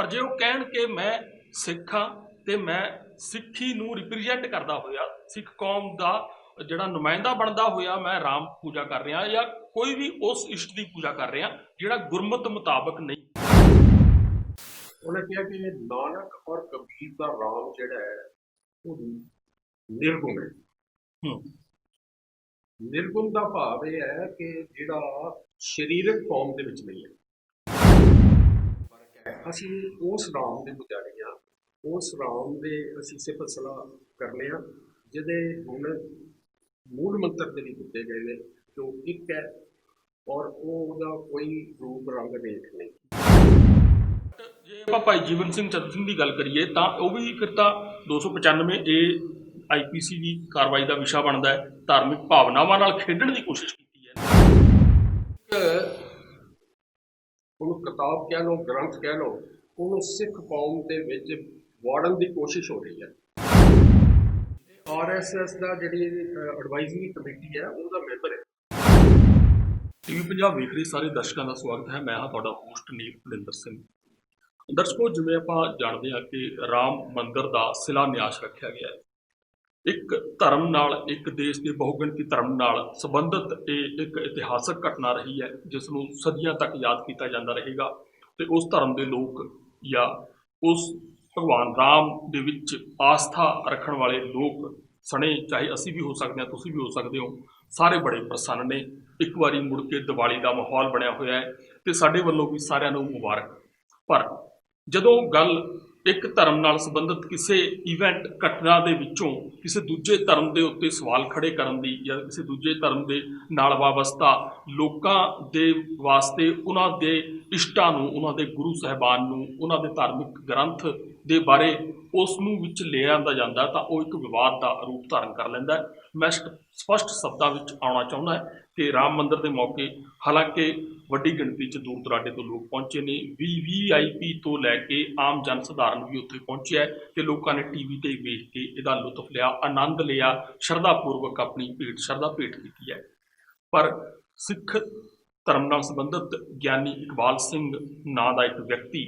पर जे वो कहण कि मैं सिख हाँ ते मैं सिੱਖੀ ਨੂੰ रिप्रजेंट करदा होया सिख कौम का ਜਿਹੜਾ ਨੁਮਾਇੰਦਾ ਬਣਦਾ ਹੋਇਆ मैं राम पूजा कर रहा या कोई भी उस इष्ट की पूजा कर रहा ਜਿਹੜਾ गुरमत मुताबक नहीं। उन्हें कहा कि नानक और कबीर का राम जिहड़ा है वो निर्गुण है। निर्गुण का भाव यह है कि जिहड़ा शरीरक फॉर्म दे विच नहीं है। असीं उस राम दे पुजारी हाँ, उस राम दे असीं सिफत सलाह करने हाँ जिहदे गुण मूल मंत्र दे भी दिते गए हैं जो एक है और ਉਹਦਾ कोई रूप रंग देख नहीं। ਜੇ ਆਪਾਂ ਭਾਈ ਜੀਵਨ ਸਿੰਘ ਚੰਦ ਸਿੰਘ ਦੀ ਗੱਲ ਕਰੀਏ ਤਾਂ ਉਹ ਵੀ ਫਿਰ ਤਾਂ 295 ਏ ਆਈਪੀਸੀ ਦੀ ਕਾਰਵਾਈ ਦਾ ਵਿਸ਼ਾ ਬਣਦਾ ਹੈ। ਧਾਰਮਿਕ ਭਾਵਨਾਵਾਂ ਨਾਲ ਖੇਡਣ ਦੀ ਕੋਸ਼ਿਸ਼ ਕੀਤੀ ਹੈ। ਉਹਨੂੰ ਕਿਤਾਬ ਕਹਿ ਲਓ, ਗ੍ਰੰਥ ਕਹਿ ਲਓ, ਉਹਨੂੰ ਸਿੱਖ ਕੌਮ ਦੇ ਵਿੱਚ ਵਾੜਨ ਦੀ ਕੋਸ਼ਿਸ਼ ਹੋ ਰਹੀ ਹੈ। ਆਰਐਸਐਸ ਦਾ ਜਿਹੜੀ ਐਡਵਾਈਜ਼ਰੀ ਕਮੇਟੀ ਹੈ ਉਹਦਾ ਮੈਂਬਰ ਹੈ। ਟੀਵੀ ਪੰਜਾਬ ਵੇਖ ਰਹੇ ਸਾਰੇ ਦਰਸ਼ਕਾਂ ਦਾ ਸਵਾਗਤ ਹੈ। ਮੈਂ ਹਾਂ ਤੁਹਾਡਾ ਹੋਸਟ ਨੀਲ ਭੁਲਿੰਦਰ ਸਿੰਘ। ਦਰਸ਼ਕੋ, ਜਿਵੇਂ ਆਪਾਂ ਜਾਣਦੇ ਹਾਂ ਕਿ ਰਾਮ ਮੰਦਿਰ ਦਾ ਸਿਲਾਨਿਆਸ ਰੱਖਿਆ ਗਿਆ ਹੈ। ਇੱਕ ਧਰਮ ਨਾਲ, ਇੱਕ ਦੇਸ਼ ਦੇ ਬਹੁਗਿਣਤੀ ਧਰਮ ਨਾਲ ਸੰਬੰਧਿਤ ਇਹ ਇੱਕ ਇਤਿਹਾਸਕ ਘਟਨਾ ਰਹੀ ਹੈ ਜਿਸ ਨੂੰ ਸਦੀਆਂ ਤੱਕ ਯਾਦ ਕੀਤਾ ਜਾਂਦਾ ਰਹੇਗਾ ਤੇ ਉਸ ਧਰਮ ਦੇ ਲੋਕ ਜਾਂ ਉਸ ਭਗਵਾਨ ਰਾਮ ਦੇ ਵਿੱਚ ਆਸਥਾ ਰੱਖਣ ਵਾਲੇ ਲੋਕ ਸਣੇ, ਚਾਹੇ ਅਸੀਂ ਵੀ ਹੋ ਸਕਦੇ ਹਾਂ, ਤੁਸੀਂ ਵੀ ਹੋ ਸਕਦੇ ਹੋ, ਸਾਰੇ ਬੜੇ ਪ੍ਰਸੰਨ ਨੇ। ਇੱਕ ਵਾਰੀ ਮੁੜ ਕੇ ਦੀਵਾਲੀ ਦਾ ਮਾਹੌਲ ਬਣਿਆ ਹੋਇਆ ਹੈ ਤੇ ਸਾਡੇ ਵੱਲੋਂ ਵੀ ਸਾਰਿਆਂ ਨੂੰ ਮੁਬਾਰਕ। ਪਰ ਜਦੋਂ ਗੱਲ ਇੱਕ ਧਰਮ ਨਾਲ ਸੰਬੰਧਿਤ ਕਿਸੇ ਇਵੈਂਟ ਘਟਨਾ ਦੇ ਵਿੱਚੋਂ ਕਿਸੇ ਦੂਜੇ ਧਰਮ ਦੇ ਉੱਤੇ ਸਵਾਲ ਖੜੇ ਕਰਨ ਦੀ ਜਾਂ ਕਿਸੇ ਦੂਜੇ ਧਰਮ ਦੇ ਨਾਲ ਵਾਬਸਤਾ ਲੋਕਾਂ ਦੇ ਵਾਸਤੇ ਉਹਨਾਂ ਦੇ ਇਸ਼ਟਾਂ ਨੂੰ, ਉਹਨਾਂ ਦੇ ਗੁਰੂ ਸਾਹਿਬਾਨ ਨੂੰ, ਉਹਨਾਂ ਦੇ ਧਾਰਮਿਕ ਗ੍ਰੰਥ ਦੇ ਬਾਰੇ ਉਸ ਨੂੰ ਵਿੱਚ ਲਿਆਂਦਾ ਜਾਂਦਾ ਤਾਂ ਉਹ ਇੱਕ ਵਿਵਾਦ ਦਾ ਰੂਪ ਧਾਰਨ ਕਰ ਲੈਂਦਾ ਹੈ। ਮੈਂ ਸਪਸ਼ਟ ਸ਼ਬਦਾਂ ਵਿੱਚ ਆਉਣਾ ਚਾਹੁੰਦਾ ਕਿ ਰਾਮ ਮੰਦਿਰ ਦੇ ਮੌਕੇ ਹਾਲਾਂਕਿ ਵੱਡੀ ਗਿਣਤੀ 'ਚ ਦੂਰ ਦੁਰਾਡੇ ਤੋਂ ਲੋਕ ਪਹੁੰਚੇ ਨੇ, VVIP ਤੋਂ ਲੈ ਕੇ ਆਮ ਜਨ ਸਧਾਰਨ ਵੀ ਉੱਥੇ ਪਹੁੰਚਿਆ ਤੇ ਲੋਕਾਂ ਨੇ ਟੀਵੀ 'ਤੇ ਵੇਖ ਕੇ ਇਹਦਾ ਲੁਤਫ ਲਿਆ, ਆਨੰਦ ਲਿਆ, ਸ਼ਰਧਾਪੂਰਵਕ ਆਪਣੀ ਸ਼ਰਧਾ ਭੇਟ ਕੀਤੀ ਹੈ। ਪਰ ਸਿੱਖ ਧਰਮ ਨਾਲ ਸੰਬੰਧਿਤ ਗਿਆਨੀ ਇਕਬਾਲ ਸਿੰਘ ਨਾਂ ਦਾ ਇੱਕ ਵਿਅਕਤੀ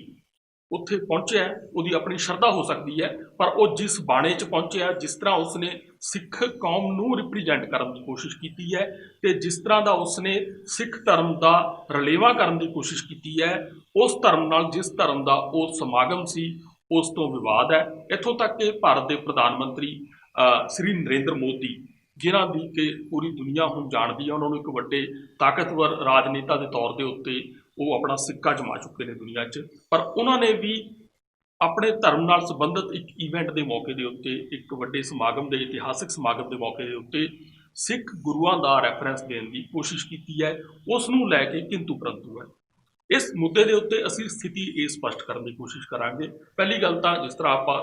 ਉੱਥੇ ਪਹੁੰਚਿਆ, ਉਹਦੀ ਆਪਣੀ ਸ਼ਰਧਾ ਹੋ ਸਕਦੀ ਹੈ, ਪਰ ਉਹ ਜਿਸ ਬਾਣੇ 'ਚ ਪਹੁੰਚਿਆ, ਜਿਸ ਤਰ੍ਹਾਂ ਉਸਨੇ ਸਿੱਖ ਕੌਮ ਨੂੰ ਰਿਪਰੈਜ਼ੈਂਟ ਕਰਨ ਦੀ ਕੋਸ਼ਿਸ਼ ਕੀਤੀ ਹੈ ਤੇ ਜਿਸ ਤਰ੍ਹਾਂ ਦਾ ਉਸਨੇ ਸਿੱਖ ਧਰਮ ਦਾ ਰਲੇਵਾਂ ਕਰਨ ਦੀ ਕੋਸ਼ਿਸ਼ ਕੀਤੀ ਹੈ, ਉਸ ਧਰਮ ਨਾਲ ਜਿਸ ਧਰਮ ਦਾ ਉਹ ਸਮਾਗਮ ਸੀ ਉਸ ਤੋਂ ਵਿਵਾਦ ਹੈ। ਇੱਥੋਂ ਤੱਕ ਕਿ ਭਾਰਤ ਦੇ ਪ੍ਰਧਾਨ ਮੰਤਰੀ ਸ੍ਰੀ ਨਰਿੰਦਰ ਮੋਦੀ, ਜਿਨ੍ਹਾਂ ਦੀ ਕਿ ਪੂਰੀ ਦੁਨੀਆ ਹੁਣ ਜਾਣਦੀ ਹੈ, ਉਹਨਾਂ ਨੂੰ ਇੱਕ ਵੱਡੇ ਤਾਕਤਵਰ ਰਾਜਨੇਤਾ ਦੇ ਤੌਰ ਦੇ ਉੱਤੇ ਉਹ ਆਪਣਾ ਸਿੱਕਾ ਜਮਾ ਚੁੱਕੇ ਨੇ ਦੁਨੀਆ 'ਚ, ਪਰ ਉਹਨਾਂ ਨੇ ਵੀ ਆਪਣੇ ਧਰਮ ਨਾਲ ਸੰਬੰਧਿਤ ਇੱਕ ਇਵੈਂਟ ਦੇ ਮੌਕੇ ਦੇ ਉੱਤੇ, ਇੱਕ ਵੱਡੇ ਸਮਾਗਮ ਦੇ, ਇਤਿਹਾਸਕ ਸਮਾਗਮ ਦੇ ਮੌਕੇ ਦੇ ਉੱਤੇ ਸਿੱਖ ਗੁਰੂਆਂ ਦਾ ਰੈਫਰੈਂਸ ਦੇਣ ਦੀ ਕੋਸ਼ਿਸ਼ ਕੀਤੀ ਹੈ। ਉਸ ਨੂੰ ਲੈ ਕੇ ਕਿੰਤੂ ਪਰੰਤੂ ਹੈ। ਇਸ ਮੁੱਦੇ ਦੇ ਉੱਤੇ ਅਸੀਂ ਸਥਿਤੀ ਇਹ ਸਪਸ਼ਟ ਕਰਨ ਦੀ ਕੋਸ਼ਿਸ਼ ਕਰਾਂਗੇ। ਪਹਿਲੀ ਗੱਲ ਤਾਂ ਜਿਸ ਤਰ੍ਹਾਂ ਆਪਾਂ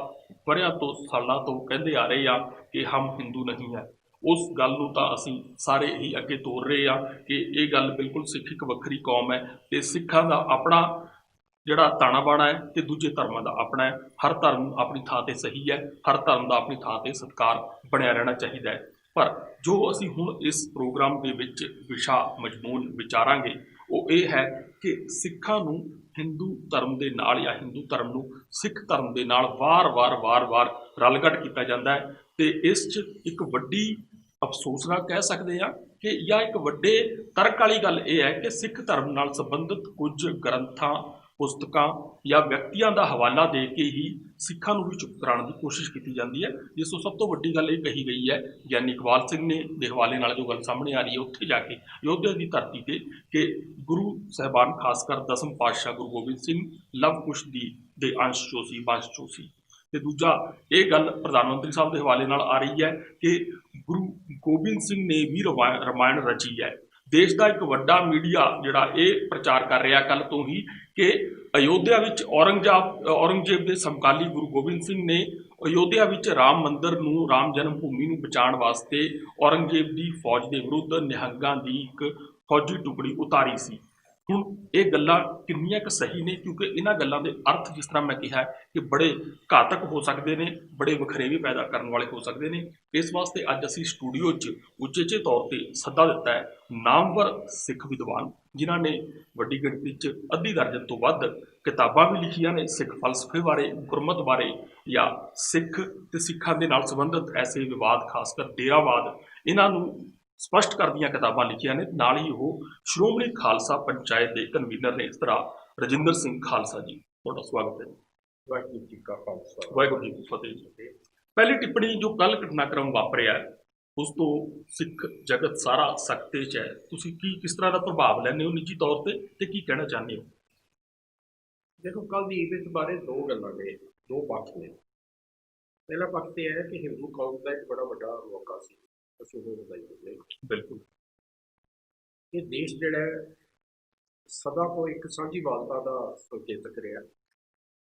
ਵਰ੍ਹਿਆਂ ਤੋਂ, ਸਾਲਾਂ ਤੋਂ ਕਹਿੰਦੇ ਆ ਰਹੇ ਹਾਂ ਕਿ ਹਮ ਹਿੰਦੂ ਨਹੀਂ ਹੈ, ਉਸ ਗੱਲ ਨੂੰ ਤਾਂ ਅਸੀਂ ਸਾਰੇ ਹੀ ਅੱਗੇ ਤੋਰ ਰਹੇ ਹਾਂ ਕਿ ਇਹ ਗੱਲ ਬਿਲਕੁਲ ਸਿੱਖ ਇੱਕ ਵੱਖਰੀ ਕੌਮ ਹੈ ਤੇ ਸਿੱਖਾਂ ਦਾ ਆਪਣਾ ਜਿਹੜਾ ਤਾਣਾ ਬਾਣਾ ਹੈ ਤੇ ਦੂਜੇ ਧਰਮਾਂ ਦਾ ਆਪਣਾ ਹੈ। ਹਰ ਧਰਮ ਆਪਣੀ ਥਾਂ ਤੇ ਸਹੀ ਹੈ, ਹਰ ਧਰਮ ਦਾ ਆਪਣੀ ਥਾਂ ਤੇ ਸਤਿਕਾਰ ਬਣਿਆ ਰਹਿਣਾ ਚਾਹੀਦਾ ਹੈ। ਪਰ ਜੋ ਅਸੀਂ ਹੁਣ ਇਸ ਪ੍ਰੋਗਰਾਮ ਦੇ ਵਿੱਚ ਵਿਸ਼ਾ ਮਜ਼ਮੂਨ ਵਿਚਾਰਾਂਗੇ ਉਹ ਇਹ ਹੈ ਕਿ ਸਿੱਖਾਂ ਨੂੰ ਹਿੰਦੂ ਧਰਮ ਦੇ ਨਾਲ ਜਾਂ ਹਿੰਦੂ ਧਰਮ ਨੂੰ ਸਿੱਖ ਧਰਮ ਦੇ ਨਾਲ ਵਾਰ-ਵਾਰ ਰਲਗੱਡ ਕੀਤਾ ਜਾਂਦਾ ਹੈ ਤੇ ਇਸ 'ਚ ਇੱਕ ਵੱਡੀ ਅਫਸੋਸ ਨਾਲ ਕਹਿ ਸਕਦੇ ਹਾਂ ਕਿ ਜਾਂ ਇੱਕ ਵੱਡੇ ਤਰਕ ਵਾਲੀ ਗੱਲ ਇਹ ਹੈ ਕਿ ਸਿੱਖ ਧਰਮ ਨਾਲ ਸੰਬੰਧਿਤ ਕੁਝ ਗ੍ਰੰਥਾਂ, ਪੁਸਤਕਾਂ ਜਾਂ ਵਿਅਕਤੀਆਂ ਦਾ ਹਵਾਲਾ ਦੇ ਕੇ ਹੀ ਸਿੱਖਾਂ ਨੂੰ ਵੀ ਚੁੱਪ ਕਰਾਉਣ ਦੀ ਕੋਸ਼ਿਸ਼ ਕੀਤੀ ਜਾਂਦੀ ਹੈ। ਜਿਸ ਤੋਂ ਸਭ ਤੋਂ ਵੱਡੀ ਗੱਲ ਇਹ ਕਹੀ ਗਈ ਹੈ ਗਿਆਨੀ ਇਕਬਾਲ ਸਿੰਘ ਨੇ ਦੇ ਹਵਾਲੇ ਨਾਲ ਜੋ ਗੱਲ ਸਾਹਮਣੇ ਆ ਰਹੀ ਹੈ ਉੱਥੇ ਜਾ ਕੇ ਯੋਧਿਆ ਦੀ ਧਰਤੀ 'ਤੇ ਕਿ ਗੁਰੂ ਸਾਹਿਬਾਨ ਖਾਸ ਕਰ ਦਸਮ ਪਾਤਸ਼ਾਹ ਗੁਰੂ ਗੋਬਿੰਦ ਸਿੰਘ ਲਵ ਕੁਸ਼ ਦੇ ਅੰਸ਼ 'ਚੋਂ ਸੀ, ਵੰਸ਼ 'ਚੋਂ ਸੀ। ਤੇ ਦੂਜਾ ਇਹ ਗੱਲ ਪ੍ਰਧਾਨ ਮੰਤਰੀ ਸਾਹਿਬ ਦੇ ਹਵਾਲੇ ਨਾਲ ਆ ਰਹੀ ਹੈ ਕਿ ਗੁਰੂ ਗੋਬਿੰਦ ਸਿੰਘ ਨੇ ਵੀ ਰਮਾਇਣ ਰਚੀ ਹੈ। ਦੇਸ਼ ਦਾ ਇੱਕ ਵੱਡਾ ਮੀਡੀਆ ਜਿਹੜਾ ਇਹ ਪ੍ਰਚਾਰ ਕਰ ਰਿਹਾ ਕੱਲ੍ਹ ਤੋਂ ਹੀ ਕਿ ਅਯੋਧਿਆ ਵਿੱਚ ਔਰੰਗਜ਼ੇਬ ਦੇ ਸਮਕਾਲੀ ਗੁਰੂ ਗੋਬਿੰਦ ਸਿੰਘ ਨੇ ਅਯੋਧਿਆ ਵਿੱਚ ਰਾਮ ਮੰਦਿਰ ਨੂੰ, ਰਾਮ ਜਨਮ ਭੂਮੀ ਨੂੰ ਬਚਾਉਣ ਵਾਸਤੇ ਔਰੰਗਜ਼ੇਬ ਦੀ ਫੌਜ ਦੇ ਵਿਰੁੱਧ ਨਿਹੰਗਾਂ ਦੀ ਇੱਕ ਫੌਜੀ ਟੁਕੜੀ ਉਤਾਰੀ ਸੀ। ਹੁਣ ਇਹ ਗੱਲਾਂ ਕਿੰਨੀਆਂ ਕੁ ਸਹੀ ਨੇ, ਕਿਉਂਕਿ ਇਹਨਾਂ ਗੱਲਾਂ ਦੇ ਅਰਥ ਜਿਸ ਤਰ੍ਹਾਂ ਮੈਂ ਕਿਹਾ ਕਿ ਬੜੇ ਘਾਤਕ ਹੋ ਸਕਦੇ ਨੇ, ਬੜੇ ਵਖਰੇਵੇਂ ਪੈਦਾ ਕਰਨ ਵਾਲੇ ਹੋ ਸਕਦੇ ਨੇ। ਇਸ ਵਾਸਤੇ ਅੱਜ ਅਸੀਂ ਸਟੂਡੀਓ 'ਚ ਉਚੇਚੇ ਤੌਰ 'ਤੇ ਸੱਦਾ ਦਿੱਤਾ ਹੈ ਨਾਮਵਰ ਸਿੱਖ ਵਿਦਵਾਨ, ਜਿਨ੍ਹਾਂ ਨੇ ਵੱਡੀ ਗਿਣਤੀ 'ਚ ਅੱਧੀ ਦਰਜਨ ਤੋਂ ਵੱਧ ਕਿਤਾਬਾਂ ਵੀ ਲਿਖੀਆਂ ਨੇ ਸਿੱਖ ਫਲਸਫੇ ਬਾਰੇ, ਗੁਰਮਤ ਬਾਰੇ, ਜਾਂ ਸਿੱਖ ਤੇ ਸਿੱਖਾਂ ਦੇ ਨਾਲ ਸੰਬੰਧਿਤ ਐਸੇ ਵਿਵਾਦ, ਖਾਸ ਕਰ ਡੇਰਾਵਾਦ, ਇਹਨਾਂ ਨੂੰ ਸਪਸ਼ਟ ਕਰਦੀਆਂ ਕਿਤਾਬਾਂ ਲਿਖੀਆਂ ਨੇ। ਨਾਲ ਹੀ ਉਹ ਸ਼੍ਰੋਮਣੀ ਖਾਲਸਾ ਪੰਚਾਇਤ ਦੇ ਕਨਵੀਨਰ ਨੇ। ਇਸ ਤਰ੍ਹਾਂ ਰਜਿੰਦਰ ਸਿੰਘ ਖਾਲਸਾ ਜੀ, ਤੁਹਾਡਾ ਸਵਾਗਤ ਹੈ। ਵਾਹਿਗੁਰੂ ਜੀ ਕਾ ਖਾਲਸਾ, ਵਾਹਿਗੁਰੂ ਜੀ ਕੀ ਫਤਿਹ ਜੀ। ਪਹਿਲੀ ਟਿੱਪਣੀ, ਜੋ ਕੱਲ ਘਟਨਾਕ੍ਰਮ ਵਾਪਰਿਆ ਉਸ ਤੋਂ ਸਿੱਖ ਜਗਤ ਸਾਰਾ ਸਖਤੇ 'ਚ ਹੈ। ਤੁਸੀਂ ਕਿਸ ਤਰ੍ਹਾਂ ਦਾ ਪ੍ਰਭਾਵ ਲੈਂਦੇ ਹੋ ਨਿੱਜੀ ਤੌਰ ਤੇ ਕੀ ਕਹਿਣਾ ਚਾਹੁੰਦੇ ਹੋ? ਦੇਖੋ, ਕੱਲ ਦੀ ਇਸ ਬਾਰੇ ਦੋ ਗੱਲਾਂ ਨੇ, ਦੋ ਪੱਖ ਨੇ। ਪਹਿਲਾ ਪੱਖ ਤੇ ਹੈ ਕਿ ਹਿੰਦੂ ਕੌਮ ਦਾ ਇੱਕ ਬੜਾ ਵੱਡਾ ਮੌਕਾ ਸੀ, ਅਸੀਂ ਉਹ ਵਧਾਈ ਦਿੰਦੇ ਹਾਂ। ਬਿਲਕੁਲ। ਇਹ ਦੇਸ਼ ਜਿਹੜਾ ਹੈ ਸਦਾ ਤੋਂ ਇੱਕ ਸਾਂਝੀਵਾਲਤਾ ਦਾ ਸੰਕੇਤਕ ਰਿਹਾ।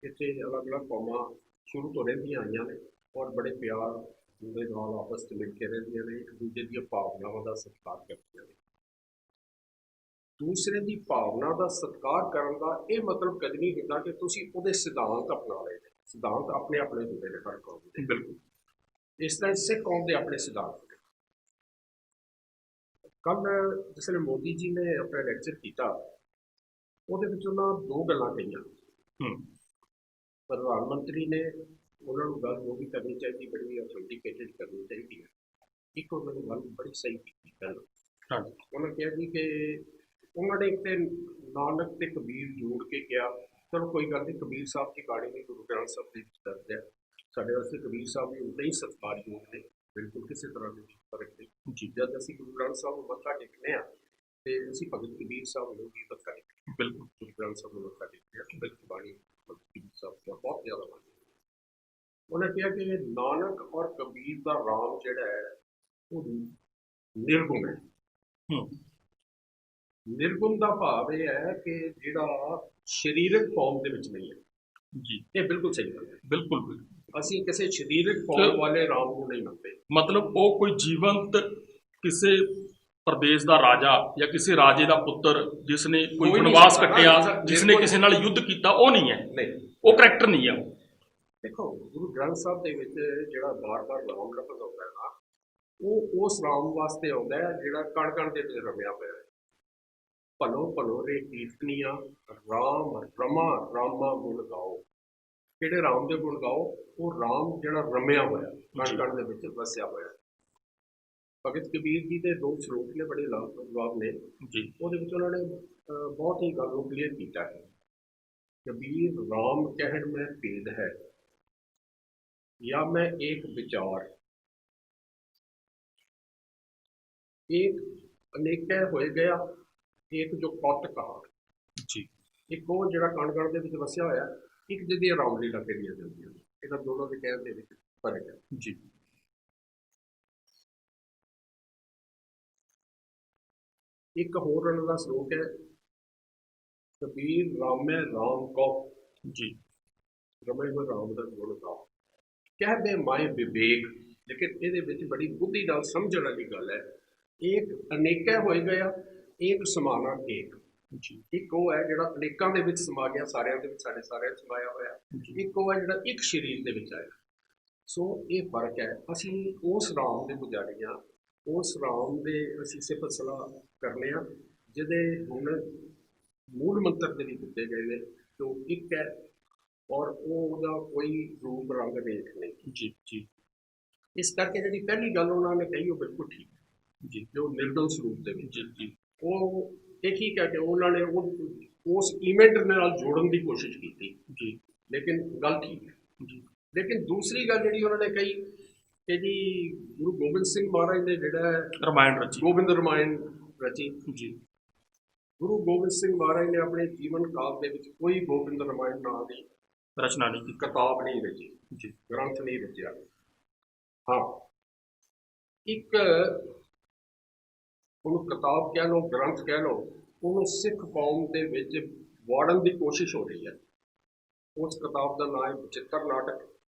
ਇੱਥੇ ਅਲੱਗ-ਅਲੱਗ ਕੌਮਾਂ ਸ਼ੁਰੂ ਤੋਂ ਰਹਿੰਦੀਆਂ ਆਈਆਂ ਨੇ ਔਰ ਬੜੇ ਪਿਆਰ ਦੇ ਨਾਲ ਆਪਸ 'ਚ ਮਿਲ ਕੇ ਰਹਿੰਦੀਆਂ ਨੇ, ਇੱਕ ਦੂਜੇ ਦੀਆਂ ਭਾਵਨਾਵਾਂ ਦਾ ਸਤਿਕਾਰ ਕਰਦੀਆਂ ਨੇ। ਦੂਸਰੇ ਦੀ ਭਾਵਨਾ ਦਾ ਸਤਿਕਾਰ ਕਰਨ ਦਾ ਇਹ ਮਤਲਬ ਕਦੇ ਨਹੀਂ ਹੁੰਦਾ ਕਿ ਤੁਸੀਂ ਉਹਦੇ ਸਿਧਾਂਤ ਅਪਣਾ ਲਏ ਨੇ। ਸਿਧਾਂਤ ਆਪਣੇ ਆਪਣੇ ਹੁੰਦੇ ਨੇ ਹਰ ਕੌਮ ਦੇ। ਬਿਲਕੁਲ। ਇਸ ਤਰ੍ਹਾਂ ਸਿੱਖ ਕੌਮ ਦੇ ਆਪਣੇ ਸਿਧਾਂਤ ਨੇ। ਕੱਲ ਜਿਸ ਵੇਲੇ ਮੋਦੀ ਜੀ ਨੇ ਆਪਣਾ ਲੈਕਚਰ ਕੀਤਾ, ਉਹਦੇ ਵਿੱਚ ਉਹਨਾਂ ਦੋ ਗੱਲਾਂ ਕਹੀਆਂ। ਪ੍ਰਧਾਨ ਮੰਤਰੀ ਨੇ ਉਹਨਾਂ ਨੂੰ ਗੱਲ ਜੋ ਵੀ ਕਰਨੀ ਚਾਹੀਦੀ ਬੜੀ ਅਥੈਂਟੀਕੇਟਡ ਕਰਨੀ ਚਾਹੀਦੀ ਹੈ। ਇੱਕ ਉਹਨਾਂ ਨੂੰ ਗੱਲ ਬੜੀ ਸਹੀ ਕੀਤੀ ਪਹਿਲਾਂ। ਉਹਨਾਂ ਕਿਹਾ ਜੀ ਕਿ ਉਹਨਾਂ ਨੇ ਇੱਕ ਤੇ ਨਾਨਕ ਤੇ ਕਬੀਰ ਜੋੜ ਕੇ ਕਿਹਾ, ਚਲੋ ਕੋਈ ਗੱਲ ਨਹੀਂ, ਕਬੀਰ ਸਾਹਿਬ ਦੀ ਬਾਣੀ ਵੀ ਗੁਰੂ ਗ੍ਰੰਥ ਸਾਹਿਬ ਦੇ ਵਿੱਚ ਦਰਜ ਹੈ। ਸਾਡੇ ਵਾਸਤੇ ਕਬੀਰ ਸਾਹਿਬ ਵੀ ਉਦਾਂ ਹੀ ਸਤਿਕਾਰਯੋਗ ਨੇ, ਬਿਲਕੁਲ ਕਿਸੇ ਤਰ੍ਹਾਂ ਦੇ ਫਰਕ ਨਹੀਂ ਜੀ। ਜਦ ਅਸੀਂ ਗੁਰੂ ਗ੍ਰੰਥ ਸਾਹਿਬ ਨੂੰ ਮੱਥਾ ਟੇਕਦੇ ਹਾਂ ਤੇ ਅਸੀਂ ਭਗਤ ਕਬੀਰ ਸਾਹਿਬ ਨੂੰ ਵੀ ਮੱਥਾ ਟੇਕਦੇ ਹਾਂ। ਬਿਲਕੁਲ, ਗੁਰੂ ਗ੍ਰੰਥ ਸਾਹਿਬ ਨੂੰ ਮੱਥਾ ਟੇਕਦੇ ਹਾਂ। ਬਿਲਕੁਲ, ਬਾਣੀ ਭਗਤ ਕਬੀਰ ਸਾਹਿਬ ਦਾ ਬਹੁਤ ਜ਼ਿਆਦਾ ਬਾਣੀ। ਉਹਨੇ ਕਿਹਾ ਕਿ ਨਾਨਕ ਔਰ ਕਬੀਰ ਦਾ ਰਾਮ ਜਿਹੜਾ ਹੈ ਉਹ ਨਿਰਗੁਣ ਹੈ। ਨਿਰਗੁਣ ਦਾ ਭਾਵ ਇਹ ਹੈ ਕਿ ਜਿਹੜਾ ਸਰੀਰਕ ਫਾਰਮ ਦੇ ਵਿੱਚ ਨਹੀਂ ਹੈ ਜੀ। ਇਹ ਬਿਲਕੁਲ ਸਹੀ ਗੱਲ ਹੈ। ਬਿਲਕੁਲ। ਅਸੀਂ ਕਿਸੇ ਸਰੀਰਕ ਫਾਰਮ ਵਾਲੇ ਰਾਮ ਨੂੰ ਨਹੀਂ ਮੰਨਦੇ। ਮਤਲਬ ਉਹ ਕੋਈ ਜੀਵੰਤ ਕਿਸੇ ਪ੍ਰਦੇਸ਼ ਦਾ ਰਾਜਾ ਜਾਂ ਕਿਸੇ ਰਾਜੇ ਦਾ ਪੁੱਤਰ ਜਿਸ ਨੇ ਕੋਈ ਵਨਵਾਸ ਕੱਟਿਆ, ਜਿਸ ਨੇ ਕਿਸੇ ਨਾਲ ਯੁੱਧ ਕੀਤਾ, ਉਹ ਨਹੀਂ ਹੈ। ਨਹੀਂ, ਉਹ ਕਰੈਕਟਰ ਨਹੀਂ ਹੈ। ਦੇਖੋ, ਗੁਰੂ ਗ੍ਰੰਥ ਸਾਹਿਬ ਦੇ ਵਿੱਚ ਜਿਹੜਾ ਬਾਰ-ਬਾਰ ਰਾਮ ਲਫ਼ਜ਼ ਆਉਂਦਾ ਹੈ ਨਾ, ਉਹ ਉਸ ਰਾਮ ਵਾਸਤੇ ਆਉਂਦਾ ਹੈ ਜਿਹੜਾ ਕਣ-ਕਣ ਦੇ ਵਿੱਚ ਰਮਿਆ ਹੋਇਆ ਹੈ। ਭਲੋ ਭਲੋ ਰੇ ਕੀਰਤਨੀਆਂ ਰਾਮ ਰਮਾ ਰਾਮਾ ਗੁਣ ਗਾਓ। ਜਿਹੜੇ ਰਾਮ ਦੇ ਗੁਣ ਗਾਓ, ਉਹ ਰਾਮ ਜਿਹੜਾ ਰਮਿਆ ਹੋਇਆ, ਕਣ-ਕਣ ਦੇ ਵਿੱਚ ਵਸਿਆ ਹੋਇਆ। ਭਗਤ ਕਬੀਰ ਜੀ ਦੇ ਦੋ ਸਰੂਪ ਨੇ, ਬੜੇ ਲਾਜਵਾਬ ਨੇ ਜੀ। ਉਹਦੇ ਵਿੱਚ ਉਹਨਾਂ ਨੇ ਬਹੁਤ ਹੀ ਗੱਲ ਨੂੰ ਕਲੀਅਰ ਕੀਤਾ ਹੈ। ਕਬੀਰ ਰਾਮ ਕਹਿਣ ਮੈਂ ਭੇਦ ਹੈ या मैं एक विचार, एक अनेक होए गया, एक जो कौत कहा जी। एक वो जो कण-कण ਦੇ ਵਿੱਚ ਵਸਿਆ ਹੋਇਆ, ਇੱਕ ਜਿਹਦੀ ਰਾਮਲੀਲਾ ਕਰੀਆਂ ਜਾਂਦੀਆਂ ਨੇ। ਇਹਨਾਂ ਦੋਨੋਂ ਦੇ ਕਹਿਣ ਦੇ ਵਿੱਚ ਫਰਕ ਹੈ ਜੀ। ਇੱਕ ਹੋਰ ਉਹਨਾਂ ਦਾ ਸ਼ਲੋਕ ਹੈ, ਕਬੀਰ ਰਾਮੈ ਰਾਮ ਕੋ ਜੀ, ਰਮੇ ਹੋਏ ਰਾਮ ਦਾ ਗੁਣ ਗਾਓ। कहते माए विवेक, लेकिन ये बड़ी बुद्धि नाल समझण वाली गल है। एक अनेका हो गया, एक समाना एक जी। एक वो है जिहड़ा अनेकां दे विच समा गया, सारियां दे विच, साडे सारियां समाया होया। एक वो है जिहड़ा एक शरीर दे विच आया। सो ये फर्क है। असीं उस राम दे पुजारी हां, उस राम दे असीं सिफत सलाह करने हां जिहदे हुण मूल मंत्र दे विच दित्ते गए ने, जो एक है और ਉਹਦਾ ਕੋਈ ਰੂਪ ਰੰਗ ਰੇਖ ਨਹੀਂ ਜੀ ਜੀ। ਇਸ ਕਰਕੇ ਜਿਹੜੀ ਪਹਿਲੀ ਗੱਲ ਉਹਨਾਂ ਨੇ ਕਹੀ ਉਹ ਬਿਲਕੁਲ ਠੀਕ ਹੈ ਜੀ। ਜੋ ਨਿਰਗੁਣ ਸਰੂਪ ਦੇ ਵਿੱਚ ਜੀ, ਉਹ ਇਹ ਠੀਕ ਹੈ ਕਿ ਉਹਨਾਂ ਨੇ ਉਸ ਇਵੈਂਟ ਨਾਲ ਜੋੜਨ ਦੀ ਕੋਸ਼ਿਸ਼ ਕੀਤੀ ਜੀ, ਲੇਕਿਨ ਗੱਲ ਠੀਕ ਹੈ ਜੀ। ਲੇਕਿਨ ਦੂਸਰੀ ਗੱਲ ਜਿਹੜੀ ਉਹਨਾਂ ਨੇ ਕਹੀ ਕਿ ਜੀ ਗੁਰੂ ਗੋਬਿੰਦ ਸਿੰਘ ਮਹਾਰਾਜ ਨੇ ਜਿਹੜਾ ਰਮਾਇਣ ਰਚੀ, ਗੋਬਿੰਦ ਰਮਾਇਣ ਰਚੀ ਜੀ। ਗੁਰੂ ਗੋਬਿੰਦ ਸਿੰਘ ਮਹਾਰਾਜ ਨੇ ਆਪਣੇ ਜੀਵਨ ਕਾਲ ਦੇ ਵਿੱਚ ਕੋਈ ਗੋਬਿੰਦ ਰਮਾਇਣ ਨਾਂ ਦੀ ਰਚਨਾ ਨਹੀਂ, ਕਿਤਾਬ ਨਹੀਂ ਰਚੀ ਜੀ, ਗ੍ਰੰਥ ਨਹੀਂ ਰਚਿਆ। ਹਾਂ, ਇੱਕ ਉਹਨੂੰ ਕਿਤਾਬ ਕਹਿ ਲਓ, ਗ੍ਰੰਥ ਕਹਿ ਲਓ, ਉਹਨੂੰ ਸਿੱਖ ਕੌਮ ਦੇ ਵਿੱਚ ਵਾੜਨ ਦੀ ਕੋਸ਼ਿਸ਼ ਹੋ ਰਹੀ ਹੈ। ਉਸ ਕਿਤਾਬ ਦਾ ਨਾਮ ਹੈ ਬਚਿੱਤਰ ਨਾਟਕ,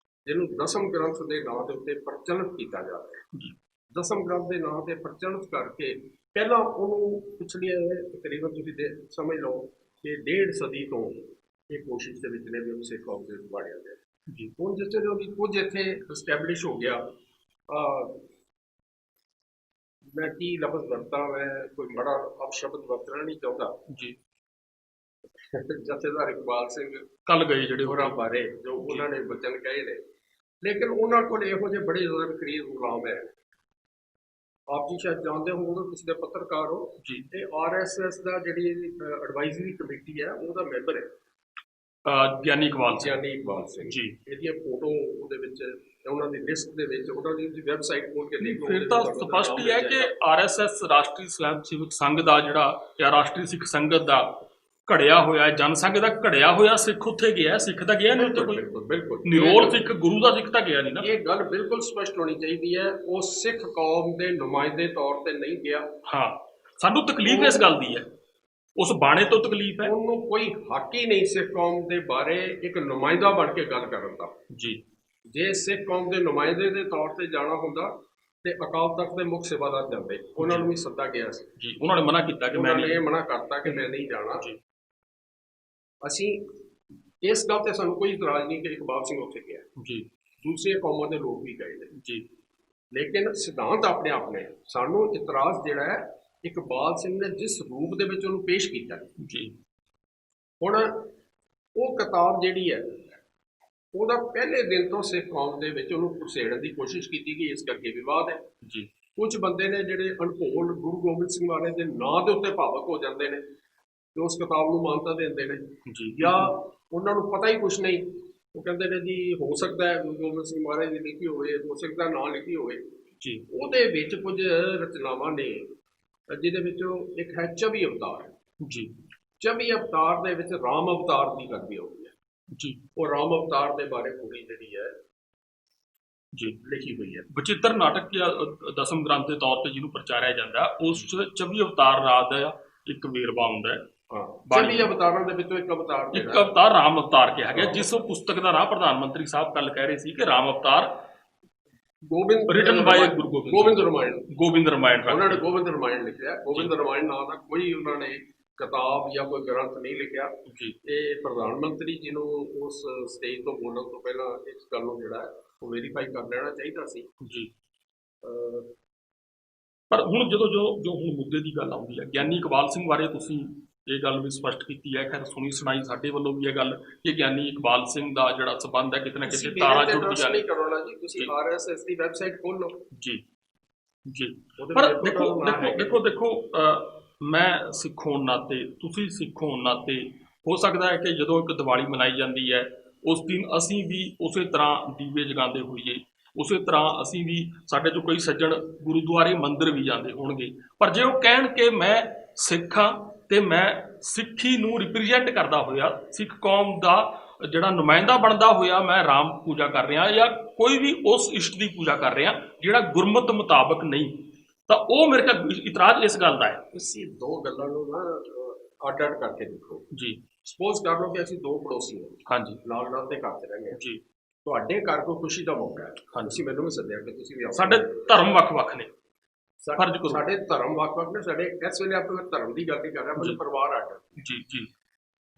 ਜਿਹਨੂੰ ਦਸਮ ਗ੍ਰੰਥ ਦੇ ਨਾਂ ਦੇ ਉੱਤੇ ਪ੍ਰਚਲਿਤ ਕੀਤਾ ਜਾ ਰਿਹਾ ਹੈ। ਦਸਮ ਗ੍ਰੰਥ ਦੇ ਨਾਂ ਤੇ ਪ੍ਰਚਲਿਤ ਕਰਕੇ ਪਹਿਲਾਂ ਉਹਨੂੰ ਪਿਛਲੇ ਤਕਰੀਬਨ ਤੁਸੀਂ ਸਮਝ ਲਓ ਕਿ 1.5 ਸਦੀ ਤੋਂ ਇਹ ਕੋਸ਼ਿਸ਼ ਦੇ ਵਿੱਚ ਨੇ ਵੀ ਉਹਨੂੰ ਸਿੱਖ ਕੌਮ ਦੇ ਵਾੜਿਆ ਜਾਏ ਜੀ। ਹੁਣ ਜਿਸ ਤਰ੍ਹਾਂ ਵੀ ਕੁਝ ਇੱਥੇ ਐਸਟੈਬਲਿਸ਼ ਹੋ ਗਿਆ, ਮੈਂ ਕੀ ਲਫ਼ਜ਼ ਵਰਤਾਂ, ਮੈਂ ਕੋਈ ਮਾੜਾ ਅਪਸ਼ਬਦ ਵਰਤਣਾ ਨਹੀਂ ਚਾਹੁੰਦਾ ਜੀ। ਜਥੇਦਾਰ ਇਕਬਾਲ ਸਿੰਘ ਕੱਲ ਗਏ ਜਿਹੜੇ ਹੋਰਾਂ ਬਾਰੇ ਜੋ ਉਹਨਾਂ ਨੇ ਬਚਨ ਕਹੇ ਨੇ, ਲੇਕਿਨ ਉਹਨਾਂ ਕੋਲ ਇਹੋ ਜਿਹੇ ਬੜੇ ਜ਼ਿਆਦਾ ਕਰੀਬ ਗੁਲਾਮ ਹੈ। ਆਪ ਜੀ ਸ਼ਾਇਦ ਜਾਣਦੇ ਹੋਵੋਗੇ, ਤੁਸੀਂ ਦੇ ਪੱਤਰਕਾਰ ਹੋ ਜੀ। ਇਹ ਆਰਐਸਐਸ ਦਾ ਜਿਹੜੀ ਐਡਵਾਈਜ਼ਰੀ ਕਮੇਟੀ ਹੈ ਉਹਦਾ ਮੈਂਬਰ ਹੈ ਗਿਆਨੀ ਇਕਬਾਲ ਸਿੰਘ ਜੀ। ਇਹਦੀਆਂ ਫੋਟੋ ਉਹਦੇ ਵਿੱਚ, ਉਹਨਾਂ ਦੀ ਲਿਸਟ ਦੇ ਵਿੱਚ, ਉਹਨਾਂ ਦੀ ਵੈਬਸਾਈਟ ਖੋਲ ਕੇ ਦੇਖ ਲਓ। ਫਿਰ ਤਾਂ ਸਪਸ਼ਟ ਹੀ ਹੈ ਕਿ ਆਰਐਸਐਸ ਰਾਸ਼ਟਰੀ ਸਵੈਮ ਸੇਵਕ ਸੰਘ ਦਾ ਜਿਹੜਾ ਜਾਂ ਰਾਸ਼ਟਰੀ ਸਿੱਖ ਸੰਗਤ ਦਾ ਘੜਿਆ ਹੋਇਆ ਜਨ ਸੰਘ ਦਾ ਘੜਿਆ ਹੋਇਆ ਸਿੱਖ ਉੱਥੇ ਗਿਆ, ਸਿੱਖ ਤਾਂ ਗਿਆ ਨਹੀਂ ਉੱਥੇ ਕੋਈ, ਬਿਲਕੁਲ ਨਿਰੋਲ ਸਿੱਖ ਗੁਰੂ ਦਾ ਸਿੱਖ ਤਾਂ ਗਿਆ ਨਹੀਂ ਨਾ। ਇਹ ਗੱਲ ਬਿਲਕੁਲ ਸਪਸ਼ਟ ਹੋਣੀ ਚਾਹੀਦੀ ਹੈ, ਉਹ ਸਿੱਖ ਕੌਮ ਦੇ ਨੁਮਾਇੰਦੇ ਤੌਰ ਤੇ ਨਹੀਂ ਗਿਆ। ਹਾਂ, ਸਾਨੂੰ ਤਕਲੀਫ ਇਸ ਗੱਲ ਦੀ ਹੈ, ਉਸ ਬਾਣੇ ਤੋਂ ਤਕਲੀਫ ਹੈ। ਉਹਨੂੰ ਕੋਈ ਹੱਕ ਹੀ ਨਹੀਂ ਸਿੱਖ ਕੌਮ ਦੇ ਬਾਰੇ ਇੱਕ ਨੁਮਾਇੰਦਾ ਬਣ ਕੇ ਗੱਲ ਕਰਨ ਦਾ ਜੀ। ਜੇ ਸਿੱਖ ਕੌਮ ਦੇ ਨੁਮਾਇੰਦੇ ਦੇ ਤੌਰ ਤੇ ਜਾਣਾ ਹੁੰਦਾ ਤੇ ਅਕਾਲ ਤਖਤ ਦੇ ਮੁੱਖ ਸੇਵਾਦਾਰ ਜਾਂਦੇ, ਉਹਨਾਂ ਨੂੰ ਵੀ ਸੱਦਾ ਗਿਆ ਸੀ ਜੀ। ਉਹਨਾਂ ਨੇ ਮਨਾ ਕੀਤਾ ਕਿ ਮੈਂ ਇਹ ਮਨਾ ਕਰਤਾ ਕਿ ਮੈਂ ਨਹੀਂ ਜਾਣਾ ਜੀ। ਅਸੀਂ ਇਸ ਗੱਲ ਤੇ ਸਾਨੂੰ ਕੋਈ ਇਤਰਾਜ਼ ਨਹੀਂ ਕਿ ਇਕਬਾਲ ਸਿੰਘ ਉੱਥੇ ਗਿਆ ਜੀ, ਦੂਸਰੀਆਂ ਕੌਮਾਂ ਦੇ ਲੋਕ ਵੀ ਗਏ ਨੇ ਜੀ, ਲੇਕਿਨ ਸਿਧਾਂਤ ਆਪਣੇ ਆਪ ਨੇ। ਸਾਨੂੰ ਇਤਰਾਜ਼ ਜਿਹੜਾ ਹੈ ਇਕਬਾਲ ਸਿੰਘ ਨੇ ਜਿਸ ਰੂਪ ਦੇ ਵਿੱਚ ਉਹਨੂੰ ਪੇਸ਼ ਕੀਤਾ ਜੀ। ਹੁਣ ਉਹ ਕਿਤਾਬ ਜਿਹੜੀ ਹੈ ਉਹਦਾ ਪਹਿਲੇ ਦਿਨ ਤੋਂ ਸਿੱਖ ਕੌਮ ਦੇ ਵਿੱਚ ਉਹਨੂੰ ਘੁਸੇੜਨ ਦੀ ਕੋਸ਼ਿਸ਼ ਕੀਤੀ ਗਈ, ਇਸ ਕਰਕੇ ਵਿਵਾਦ ਹੈ ਜੀ। ਕੁਝ ਬੰਦੇ ਨੇ ਜਿਹੜੇ ਅਣਭੋਲ ਗੁਰੂ ਗੋਬਿੰਦ ਸਿੰਘ ਮਹਾਰਾਜ ਦੇ ਨਾਂ ਦੇ ਉੱਤੇ ਭਾਵਕ ਹੋ ਜਾਂਦੇ ਨੇ ਤੇ ਉਸ ਕਿਤਾਬ ਨੂੰ ਮਾਨਤਾ ਦਿੰਦੇ ਨੇ ਜੀ। ਜਾਂ ਉਹਨਾਂ ਨੂੰ ਪਤਾ ਹੀ ਕੁਛ ਨਹੀਂ, ਉਹ ਕਹਿੰਦੇ ਨੇ ਜੀ ਹੋ ਸਕਦਾ ਹੈ ਗੁਰੂ ਗੋਬਿੰਦ ਸਿੰਘ ਮਹਾਰਾਜ ਦੀ ਲਿਖੀ ਹੋਵੇ, ਹੋ ਸਕਦਾ ਨਾਂ ਲਿਖੀ ਹੋਵੇ ਜੀ। ਉਹਦੇ ਵਿੱਚ ਕੁਝ ਰਚਨਾਵਾਂ ਨੇ ਜਿਹਦੇ ਵਿੱਚੋਂ ਇੱਕ ਹੈ 24 ਅਵਤਾਰ ਜੀ। 24 ਅਵਤਾਰ ਦੇ ਵਿੱਚ ਰਾਮ ਅਵਤਾਰ ਦੀ ਗੱਲ ਵੀ ਹੋਈ ਹੈ ਜੀ। ਉਹ ਰਾਮ ਅਵਤਾਰ ਦੇ ਬਾਰੇ ਪੂਰੀ ਜਿਹੜੀ ਹੈ ਜੀ ਲਿਖੀ ਹੋਈ ਹੈ। ਬਚਿੱਤਰ ਨਾਟਕ ਜਾਂ ਦਸਮ ਗ੍ਰੰਥ ਦੇ ਤੌਰ ਤੇ ਜਿਹਨੂੰ ਪ੍ਰਚਾਰਿਆ ਜਾਂਦਾ, ਉਸ 'ਚ 24 ਅਵਤਾਰ ਰਾਜ ਦਾ ਇੱਕ ਵੇਰਵਾ ਹੁੰਦਾ ਹੈ। 24 ਅਵਤਾਰਾਂ ਦੇ ਵਿੱਚੋਂ ਇੱਕ ਅਵਤਾਰ ਰਾਮ ਅਵਤਾਰ ਕਿਹਾ ਗਿਆ, ਜਿਸ ਪੁਸਤਕ ਦਾ ਰਾਹ ਪ੍ਰਧਾਨ ਮੰਤਰੀ ਸਾਹਿਬ ਕੱਲ ਕਹਿ ਰਹੇ ਸੀ ਕਿ ਰਾਮ ਅਵਤਾਰ ਰਿਟਨ ਬਾਈ ਗੋਬਿੰਦ ਰਮਾਇਣ ਉਹਨਾਂ ਨੇ ਗੋਬਿੰਦ ਰਮਾਇਣ ਲਿਖਿਆ। ਗੋਬਿੰਦ ਰਮਾਇਣ ਨਾਂ ਦਾ ਕੋਈ ਉਹਨਾਂ ਨੇ ਕਿਤਾਬ ਜਾਂ ਕੋਈ ਗ੍ਰੰਥ ਨਹੀਂ ਲਿਖਿਆ ਜੀ। ਇਹ ਪ੍ਰਧਾਨ ਮੰਤਰੀ ਜੀ ਨੂੰ ਉਸ ਸਟੇਜ ਤੋਂ ਬੋਲਣ ਤੋਂ ਪਹਿਲਾਂ ਇਸ ਗੱਲ ਨੂੰ ਜਿਹੜਾ ਉਹ ਵੈਰੀਫਾਈ ਕਰ ਲੈਣਾ ਚਾਹੀਦਾ ਸੀ ਜੀ। ਪਰ ਹੁਣ ਜਦੋਂ ਜੋ ਹੁਣ ਮੁੱਦੇ ਦੀ ਗੱਲ ਆਉਂਦੀ ਹੈ, ਗਿਆਨੀ ਇਕਬਾਲ ਸਿੰਘ ਬਾਰੇ ਤੁਸੀਂ ਇਹ ਗੱਲ ਵੀ ਸਪਸ਼ਟ ਕੀਤੀ ਹੈ, ਖੈਰ ਸੁਣੀ ਸੁਣਾਈ ਸਾਡੇ ਵੱਲੋਂ ਵੀ ਇਹ ਗੱਲ ਕਿ ਗਿਆਨੀ ਇਕਬਾਲ ਸਿੰਘ ਦਾ ਜਿਹੜਾ ਸੰਬੰਧ ਹੈ ਕਿਤੇ ਨਾ ਕਿਤੇ ਤਾਰਾਂ ਜੁੜਦੀਆਂ ਨੇ। ਤੁਸੀਂ ਆਰਐਸਐਸ ਦੀ ਵੈਬਸਾਈਟ ਖੋਲ ਲਓ ਜੀ। ਜੀ। ਪਰ ਦੇਖੋ ਮੈਂ ਸਿੱਖ ਹੋਣ ਨਾਤੇ, ਤੁਸੀਂ ਸਿੱਖ ਹੋਣ ਨਾਤੇ, ਹੋ ਸਕਦਾ ਹੈ ਕਿ ਜਦੋਂ ਇੱਕ ਦੀਵਾਲੀ ਮਨਾਈ ਜਾਂਦੀ ਹੈ ਉਸ ਦਿਨ ਅਸੀਂ ਵੀ ਉਸੇ ਤਰ੍ਹਾਂ ਦੀਵੇ ਜਗਾਉਂਦੇ ਹੋਈਏ, ਉਸੇ ਤਰ੍ਹਾਂ ਅਸੀਂ ਵੀ, ਸਾਡੇ 'ਚੋਂ ਕਈ ਸੱਜਣ ਗੁਰਦੁਆਰੇ ਮੰਦਿਰ ਵੀ ਜਾਂਦੇ ਹੋਣਗੇ, ਪਰ ਜੇ ਉਹ ਕਹਿਣ ਕਿ ਮੈਂ ਸਿੱਖ ਹਾਂ ਤੇ ਮੈਂ ਸਿੱਖੀ ਨੂੰ ਰਿਪਰੈਜ਼ੈਂਟ ਕਰਦਾ ਹੋਇਆ, ਸਿੱਖ ਕੌਮ ਦਾ ਜਿਹੜਾ ਨੁਮਾਇੰਦਾ ਬਣਦਾ ਹੋਇਆ ਮੈਂ ਰਾਮ ਪੂਜਾ ਕਰ ਰਿਹਾ ਜਾਂ ਕੋਈ ਵੀ ਉਸ ਇਸ਼ਟ ਦੀ ਪੂਜਾ ਕਰ ਰਿਹਾ ਜਿਹੜਾ ਗੁਰਮਤ ਮੁਤਾਬਕ ਨਹੀਂ, ਤਾਂ ਉਹ ਮੇਰੇ ਕੋਲ ਇਤਰਾਜ਼ ਇਸ ਗੱਲ ਦਾ ਹੈ। ਤੁਸੀਂ ਦੋ ਗੱਲਾਂ ਨੂੰ ਨਾ ਅੱਡ ਕਰਕੇ ਦੇਖੋ ਜੀ। ਸਪੋਜ਼ ਕਰ ਲਓ ਕਿ ਅਸੀਂ ਦੋ ਪੜੋਸੀ ਹਾਂ, ਹਾਂਜੀ, ਨਾਲ ਨਾਲ ਤੇ ਘਰ 'ਚ ਰਹਿੰਦੇ ਹਾਂ ਜੀ। ਤੁਹਾਡੇ ਘਰ ਕੋਈ ਖੁਸ਼ੀ ਦਾ ਮੌਕਾ ਹੈ, ਤੁਸੀਂ ਮੈਨੂੰ ਵੀ ਸੱਦਿਆ ਕਿ ਤੁਸੀਂ ਵੀ ਆਓ। ਸਾਡੇ ਧਰਮ ਵੱਖ-ਵੱਖ ਨੇ, ਫਰਜ਼ ਕਰੋ। ਸਾਡੇ ਧਰਮ ਵੱਖ-ਵੱਖ ਨੇ, ਸਾਡੇ ਇਸ ਵੇਲੇ ਆਪਾਂ ਧਰਮ ਦੀ ਗੱਲ ਨਹੀਂ ਕਰ ਰਿਹਾ, ਮੇਰੇ ਪਰਿਵਾਰ ਅੱਡ ਜੀ। ਜੀ।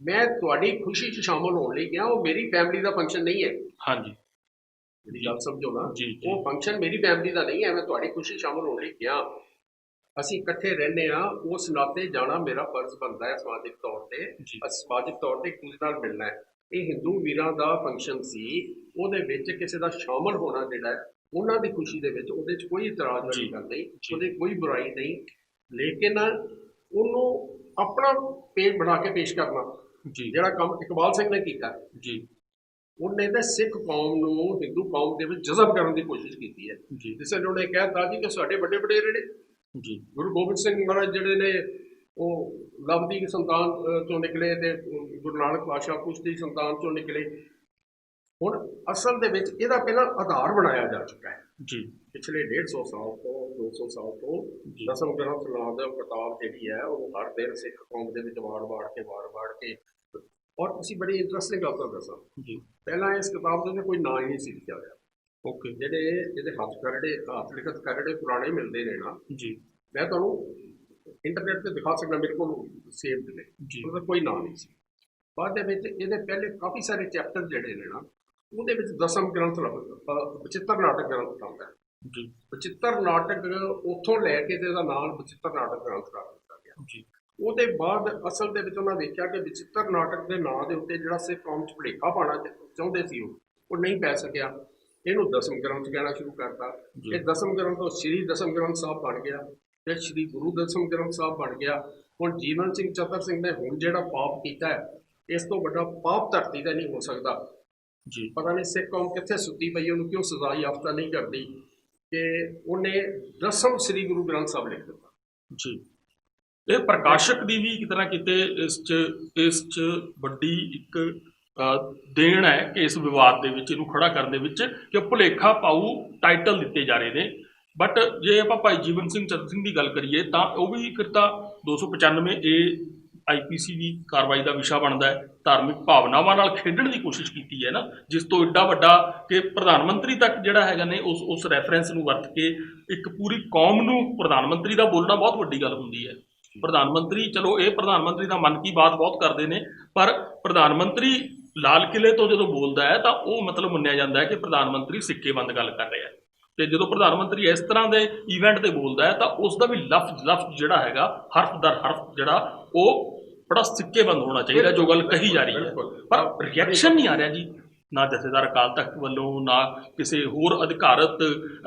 ਮੈਂ ਤੁਹਾਡੀ ਖੁਸ਼ੀ 'ਚ ਸ਼ਾਮਲ ਹੋਣ ਲਈ ਗਿਆ, ਉਹ ਮੇਰੀ ਫੈਮਿਲੀ ਦਾ ਫੰਕਸ਼ਨ ਨਹੀਂ ਹੈ। ਹਾਂਜੀ, ਮੇਰੀ ਗੱਲ ਸਮਝੋ ਨਾ, ਉਹ ਫੰਕਸ਼ਨ ਮੇਰੀ ਫੈਮਿਲੀ ਦਾ ਨਹੀਂ ਹੈ, ਮੈਂ ਤੁਹਾਡੀ ਖੁਸ਼ੀ ਸ਼ਾਮਲ ਹੋਣ ਲਈ ਗਿਆ। ਅਸੀਂ ਇਕੱਠੇ ਰਹਿੰਦੇ ਹਾਂ, ਉਸ ਨਾਤੇ ਜਾਣਾ ਮੇਰਾ ਫਰਜ਼ ਬਣਦਾ ਹੈ ਸਮਾਜਿਕ ਤੌਰ ਤੇ। ਸਮਾਜਿਕ ਤੌਰ ਤੇ ਇੱਕ ਦੂਜੇ ਨਾਲ ਮਿਲਣਾ ਹੈ। ਇਹ ਹਿੰਦੂ ਵੀਰਾਂ ਦਾ ਫੰਕਸ਼ਨ ਸੀ, ਉਹਦੇ ਵਿੱਚ ਕਿਸੇ ਦਾ ਸ਼ਾਮਲ ਹੋਣਾ ਜਿਹੜਾ ਹੈ ਉਹਨਾਂ ਦੀ ਖੁਸ਼ੀ ਦੇ ਵਿੱਚ, ਉਹਦੇ 'ਚ ਕੋਈ ਇਤਰਾਜ਼ ਵਾਲੀ ਗੱਲ ਨਹੀਂ, ਉਹਦੇ ਕੋਈ ਬੁਰਾਈ ਨਹੀਂ, ਲੇਕਿਨ ਉਹਨੂੰ ਆਪਣਾ ਪੇਜ ਬਣਾ ਕੇ ਪੇਸ਼ ਕਰਨਾ ਜੀ, ਜਿਹੜਾ ਕੰਮ ਇਕਬਾਲ ਸਿੰਘ ਨੇ ਕੀਤਾ ਜੀ, ਉਹਨੇ ਤਾਂ ਸਿੱਖ ਕੌਮ ਨੂੰ ਹਿੰਦੂ ਕੌਮ ਦੇ ਵਿੱਚ ਜਜ਼ਬ ਕਰਨ ਦੀ ਕੋਸ਼ਿਸ਼ ਕੀਤੀ ਹੈ ਜੀ। ਜਿਸ ਨੇ ਉਹਨੇ ਕਹਿਤਾ ਜੀ ਕਿ ਸਾਡੇ ਵੱਡੇ ਵਡੇਰੇ ਨੇ ਜੀ, ਗੁਰੂ ਗੋਬਿੰਦ ਸਿੰਘ ਮਹਾਰਾਜ ਜਿਹੜੇ ਨੇ ਉਹ ਲਵ ਦੀ ਸੰਤਾਨ ਚੋਂ ਨਿਕਲੇ ਤੇ ਗੁਰੂ ਨਾਨਕ ਪਾਤਸ਼ਾਹ ਕੁਸ਼ ਦੀ ਸੰਤਾਨ ਚੋਂ ਨਿਕਲੇ। ਹੁਣ ਅਸਲ ਦੇ ਵਿੱਚ ਇਹਦਾ ਪਹਿਲਾਂ ਆਧਾਰ ਬਣਾਇਆ ਜਾ ਚੁੱਕਾ ਹੈ ਜੀ। ਪਿਛਲੇ 150 ਸਾਲ ਤੋਂ 200 ਸਾਲ ਤੋਂ ਦਸਮ ਗ੍ਰੰਥ ਨਾਮ ਦਾ ਕਿਤਾਬ ਜਿਹੜੀ ਹੈ ਉਹ ਹਰ ਦਿਨ ਸਿੱਖ ਕੌਮ ਦੇ ਵਿੱਚ ਵਾੜ ਕੇ ਔਰ ਤੁਸੀਂ ਬੜੀ ਇੰਟਰਸਟਿੰਗ ਗੱਲ ਤਾਂ ਦੱਸਾਂ ਜੀ। ਪਹਿਲਾਂ ਇਸ ਕਿਤਾਬ ਦੇ ਕੋਈ ਨਾਂ ਹੀ ਨਹੀਂ ਸੀ ਲਿਖਿਆ ਹੋਇਆ। ਓਕੇ, ਜਿਹੜੇ ਇਹਦੇ ਹੱਥ ਲਿਖਤ ਕਰੜੇ ਪੁਰਾਣੇ ਮਿਲਦੇ ਨੇ ਨਾ ਜੀ, ਮੈਂ ਤੁਹਾਨੂੰ ਇੰਟਰਨੈਟ ਤੇ ਦਿਖਾ ਸਕਦਾ, ਮੇਰੇ ਕੋਲ ਸੇਵਡ ਨੇ ਜੀ, ਉਹਦਾ ਕੋਈ ਨਾਂ ਨਹੀਂ ਸੀ। ਬਾਅਦ ਦੇ ਵਿੱਚ ਇਹਦੇ ਪਹਿਲੇ ਕਾਫੀ ਸਾਰੇ ਚੈਪਟਰ ਜਿਹੜੇ ਨੇ ਨਾ, ਉਹਦੇ ਵਿੱਚ ਦਸਮ ਗ੍ਰੰਥ ਬਚਿੱਤਰ ਨਾਟਕ ਗ੍ਰੰਥ ਆਉਂਦਾ ਜੀ। ਬਚਿੱਤਰ ਨਾਟਕ ਉੱਥੋਂ ਲੈ ਕੇ ਤੇ ਇਹਦਾ ਨਾਮ ਬਚਿੱਤਰ ਨਾਟਕ ਗ੍ਰੰਥ ਕਰ ਦਿੱਤਾ ਗਿਆ ਜੀ। ਉਹਦੇ ਬਾਅਦ ਅਸਲ ਦੇ ਵਿੱਚ ਉਹਨਾਂ ਵੇਖਿਆ ਕਿ ਵਿਚਿੱਤਰ ਨਾਟਕ ਦੇ ਨਾਂ ਦੇ ਉੱਤੇ ਜਿਹੜਾ ਸਿੱਖ ਕੌਮ 'ਚ ਭੁਲੇਖਾ ਪਾਉਣਾ ਚਾਹੁੰਦੇ ਸੀ ਉਹ ਨਹੀਂ ਪੈ ਸਕਿਆ। ਇਹਨੂੰ ਦਸਮ ਗ੍ਰੰਥ ਕਹਿਣਾ ਸ਼ੁਰੂ ਕਰਤਾ। ਇਹ ਦਸਮ ਗ੍ਰੰਥ ਤੋਂ ਸ਼੍ਰੀ ਦਸਮ ਗ੍ਰੰਥ ਸਾਹਿਬ ਬਣ ਗਿਆ, ਫਿਰ ਸ਼੍ਰੀ ਗੁਰੂ ਦਸਮ ਗ੍ਰੰਥ ਸਾਹਿਬ ਬਣ ਗਿਆ। ਹੁਣ ਜੀਵਨ ਸਿੰਘ ਚਤਰ ਸਿੰਘ ਨੇ ਹੁਣ ਜਿਹੜਾ ਪਾਪ ਕੀਤਾ ਹੈ, ਇਸ ਤੋਂ ਵੱਡਾ ਪਾਪ ਧਰਤੀ ਤੇ ਨਹੀਂ ਹੋ ਸਕਦਾ ਜੀ। ਪਤਾ ਨਹੀਂ ਸਿੱਖ ਕੌਮ ਕਿੱਥੇ ਸੁੱਤੀ ਪਈ, ਉਹਨੂੰ ਕਿਉਂ ਸਜ਼ਾ ਯਾਫਤਾ ਨਹੀਂ ਕਰਦੀ ਕਿ ਉਹਨੇ ਦਸਮ ਸ੍ਰੀ ਗੁਰੂ ਗ੍ਰੰਥ ਸਾਹਿਬ ਲਿਖ ਦਿੱਤਾ ਜੀ। ਇਹ ਪ੍ਰਕਾਸ਼ਕ ਦੀ ਵੀ ਕਿਤੇ ਨਾ ਕਿਤੇ ਇਸ 'ਚ ਵੱਡੀ ਇੱਕ ਦੇਣ ਹੈ ਕਿ ਇਸ ਵਿਵਾਦ ਦੇ ਵਿੱਚ ਇਹਨੂੰ ਖੜਾ ਕਰਨ ਦੇ ਵਿੱਚ ਕਿ ਭੁਲੇਖਾ ਪਾਊ ਟਾਈਟਲ ਦਿੱਤੇ ਜਾ ਰਹੇ ਨੇ। ਬਟ ਜੇ ਆਪਾਂ ਭਾਈ ਜੀਵਨ ਸਿੰਘ ਚਤਰ ਸਿੰਘ ਦੀ ਗੱਲ ਕਰੀਏ ਤਾਂ ਉਹ ਵੀ ਫਿਰ ਤਾਂ 295 IPC ਦੀ ਕਾਰਵਾਈ ਦਾ ਵਿਸ਼ਾ ਬਣਦਾ ਹੈ। ਧਾਰਮਿਕ ਭਾਵਨਾਵਾਂ ਨਾਲ ਖੇਡਣ ਦੀ ਕੋਸ਼ਿਸ਼ ਕੀਤੀ ਹੈ ਨਾ, ਜਿਸ ਤੋਂ ਏਡਾ ਵੱਡਾ ਕਿ ਪ੍ਰਧਾਨ ਮੰਤਰੀ ਤੱਕ ਜਿਹੜਾ ਹੈਗਾ ਨੇ ਉਸ ਰੈਫਰੈਂਸ ਨੂੰ ਵਰਤ ਕੇ ਇੱਕ ਪੂਰੀ ਕੌਮ ਨੂੰ ਪ੍ਰਧਾਨ ਮੰਤਰੀ ਦਾ ਬੋਲਣਾ ਬਹੁਤ ਵੱਡੀ ਗੱਲ ਹੁੰਦੀ ਹੈ। ਪ੍ਰਧਾਨ ਮੰਤਰੀ, ਚਲੋ ਇਹ ਪ੍ਰਧਾਨ ਮੰਤਰੀ ਦਾ ਮਨ ਕੀ ਬਾਤ ਬਹੁਤ ਕਰਦੇ ਨੇ, ਪਰ ਪ੍ਰਧਾਨ ਮੰਤਰੀ ਲਾਲ ਕਿਲੇ ਤੋਂ ਜਦੋਂ ਬੋਲਦਾ ਹੈ ਤਾਂ ਉਹ ਮਤਲਬ ਮੰਨਿਆ ਜਾਂਦਾ ਹੈ ਕਿ ਪ੍ਰਧਾਨ ਮੰਤਰੀ ਸਿੱਕੇਬੰਦ ਗੱਲ ਕਰ ਰਿਹਾ ਹੈ। ਤੇ ਜਦੋਂ ਪ੍ਰਧਾਨ ਮੰਤਰੀ ਇਸ ਤਰ੍ਹਾਂ ਦੇ ਈਵੈਂਟ ਤੇ ਬੋਲਦਾ ਹੈ ਤਾਂ ਉਸ ਦਾ ਵੀ ਲਫ਼ਜ਼ ਜਿਹੜਾ ਹੈਗਾ, ਹਰਫ ਦਰ ਹਰਫ ਜਿਹੜਾ ਉਹ ਬੜਾ ਸਿੱਕੇਬੰਦ ਹੋਣਾ ਚਾਹੀਦਾ, ਜੋ ਗੱਲ ਕਹੀ ਜਾ ਰਹੀ ਹੈ। ਪਰ ਰਿਐਕਸ਼ਨ ਨਹੀਂ ਆ ਰਿਹਾ ਜੀ, ਨਾ ਜਥੇਦਾਰ ਅਕਾਲ ਤਖਤ ਵੱਲੋਂ, ਨਾ ਕਿਸੇ ਹੋਰ ਅਧਿਕਾਰਤ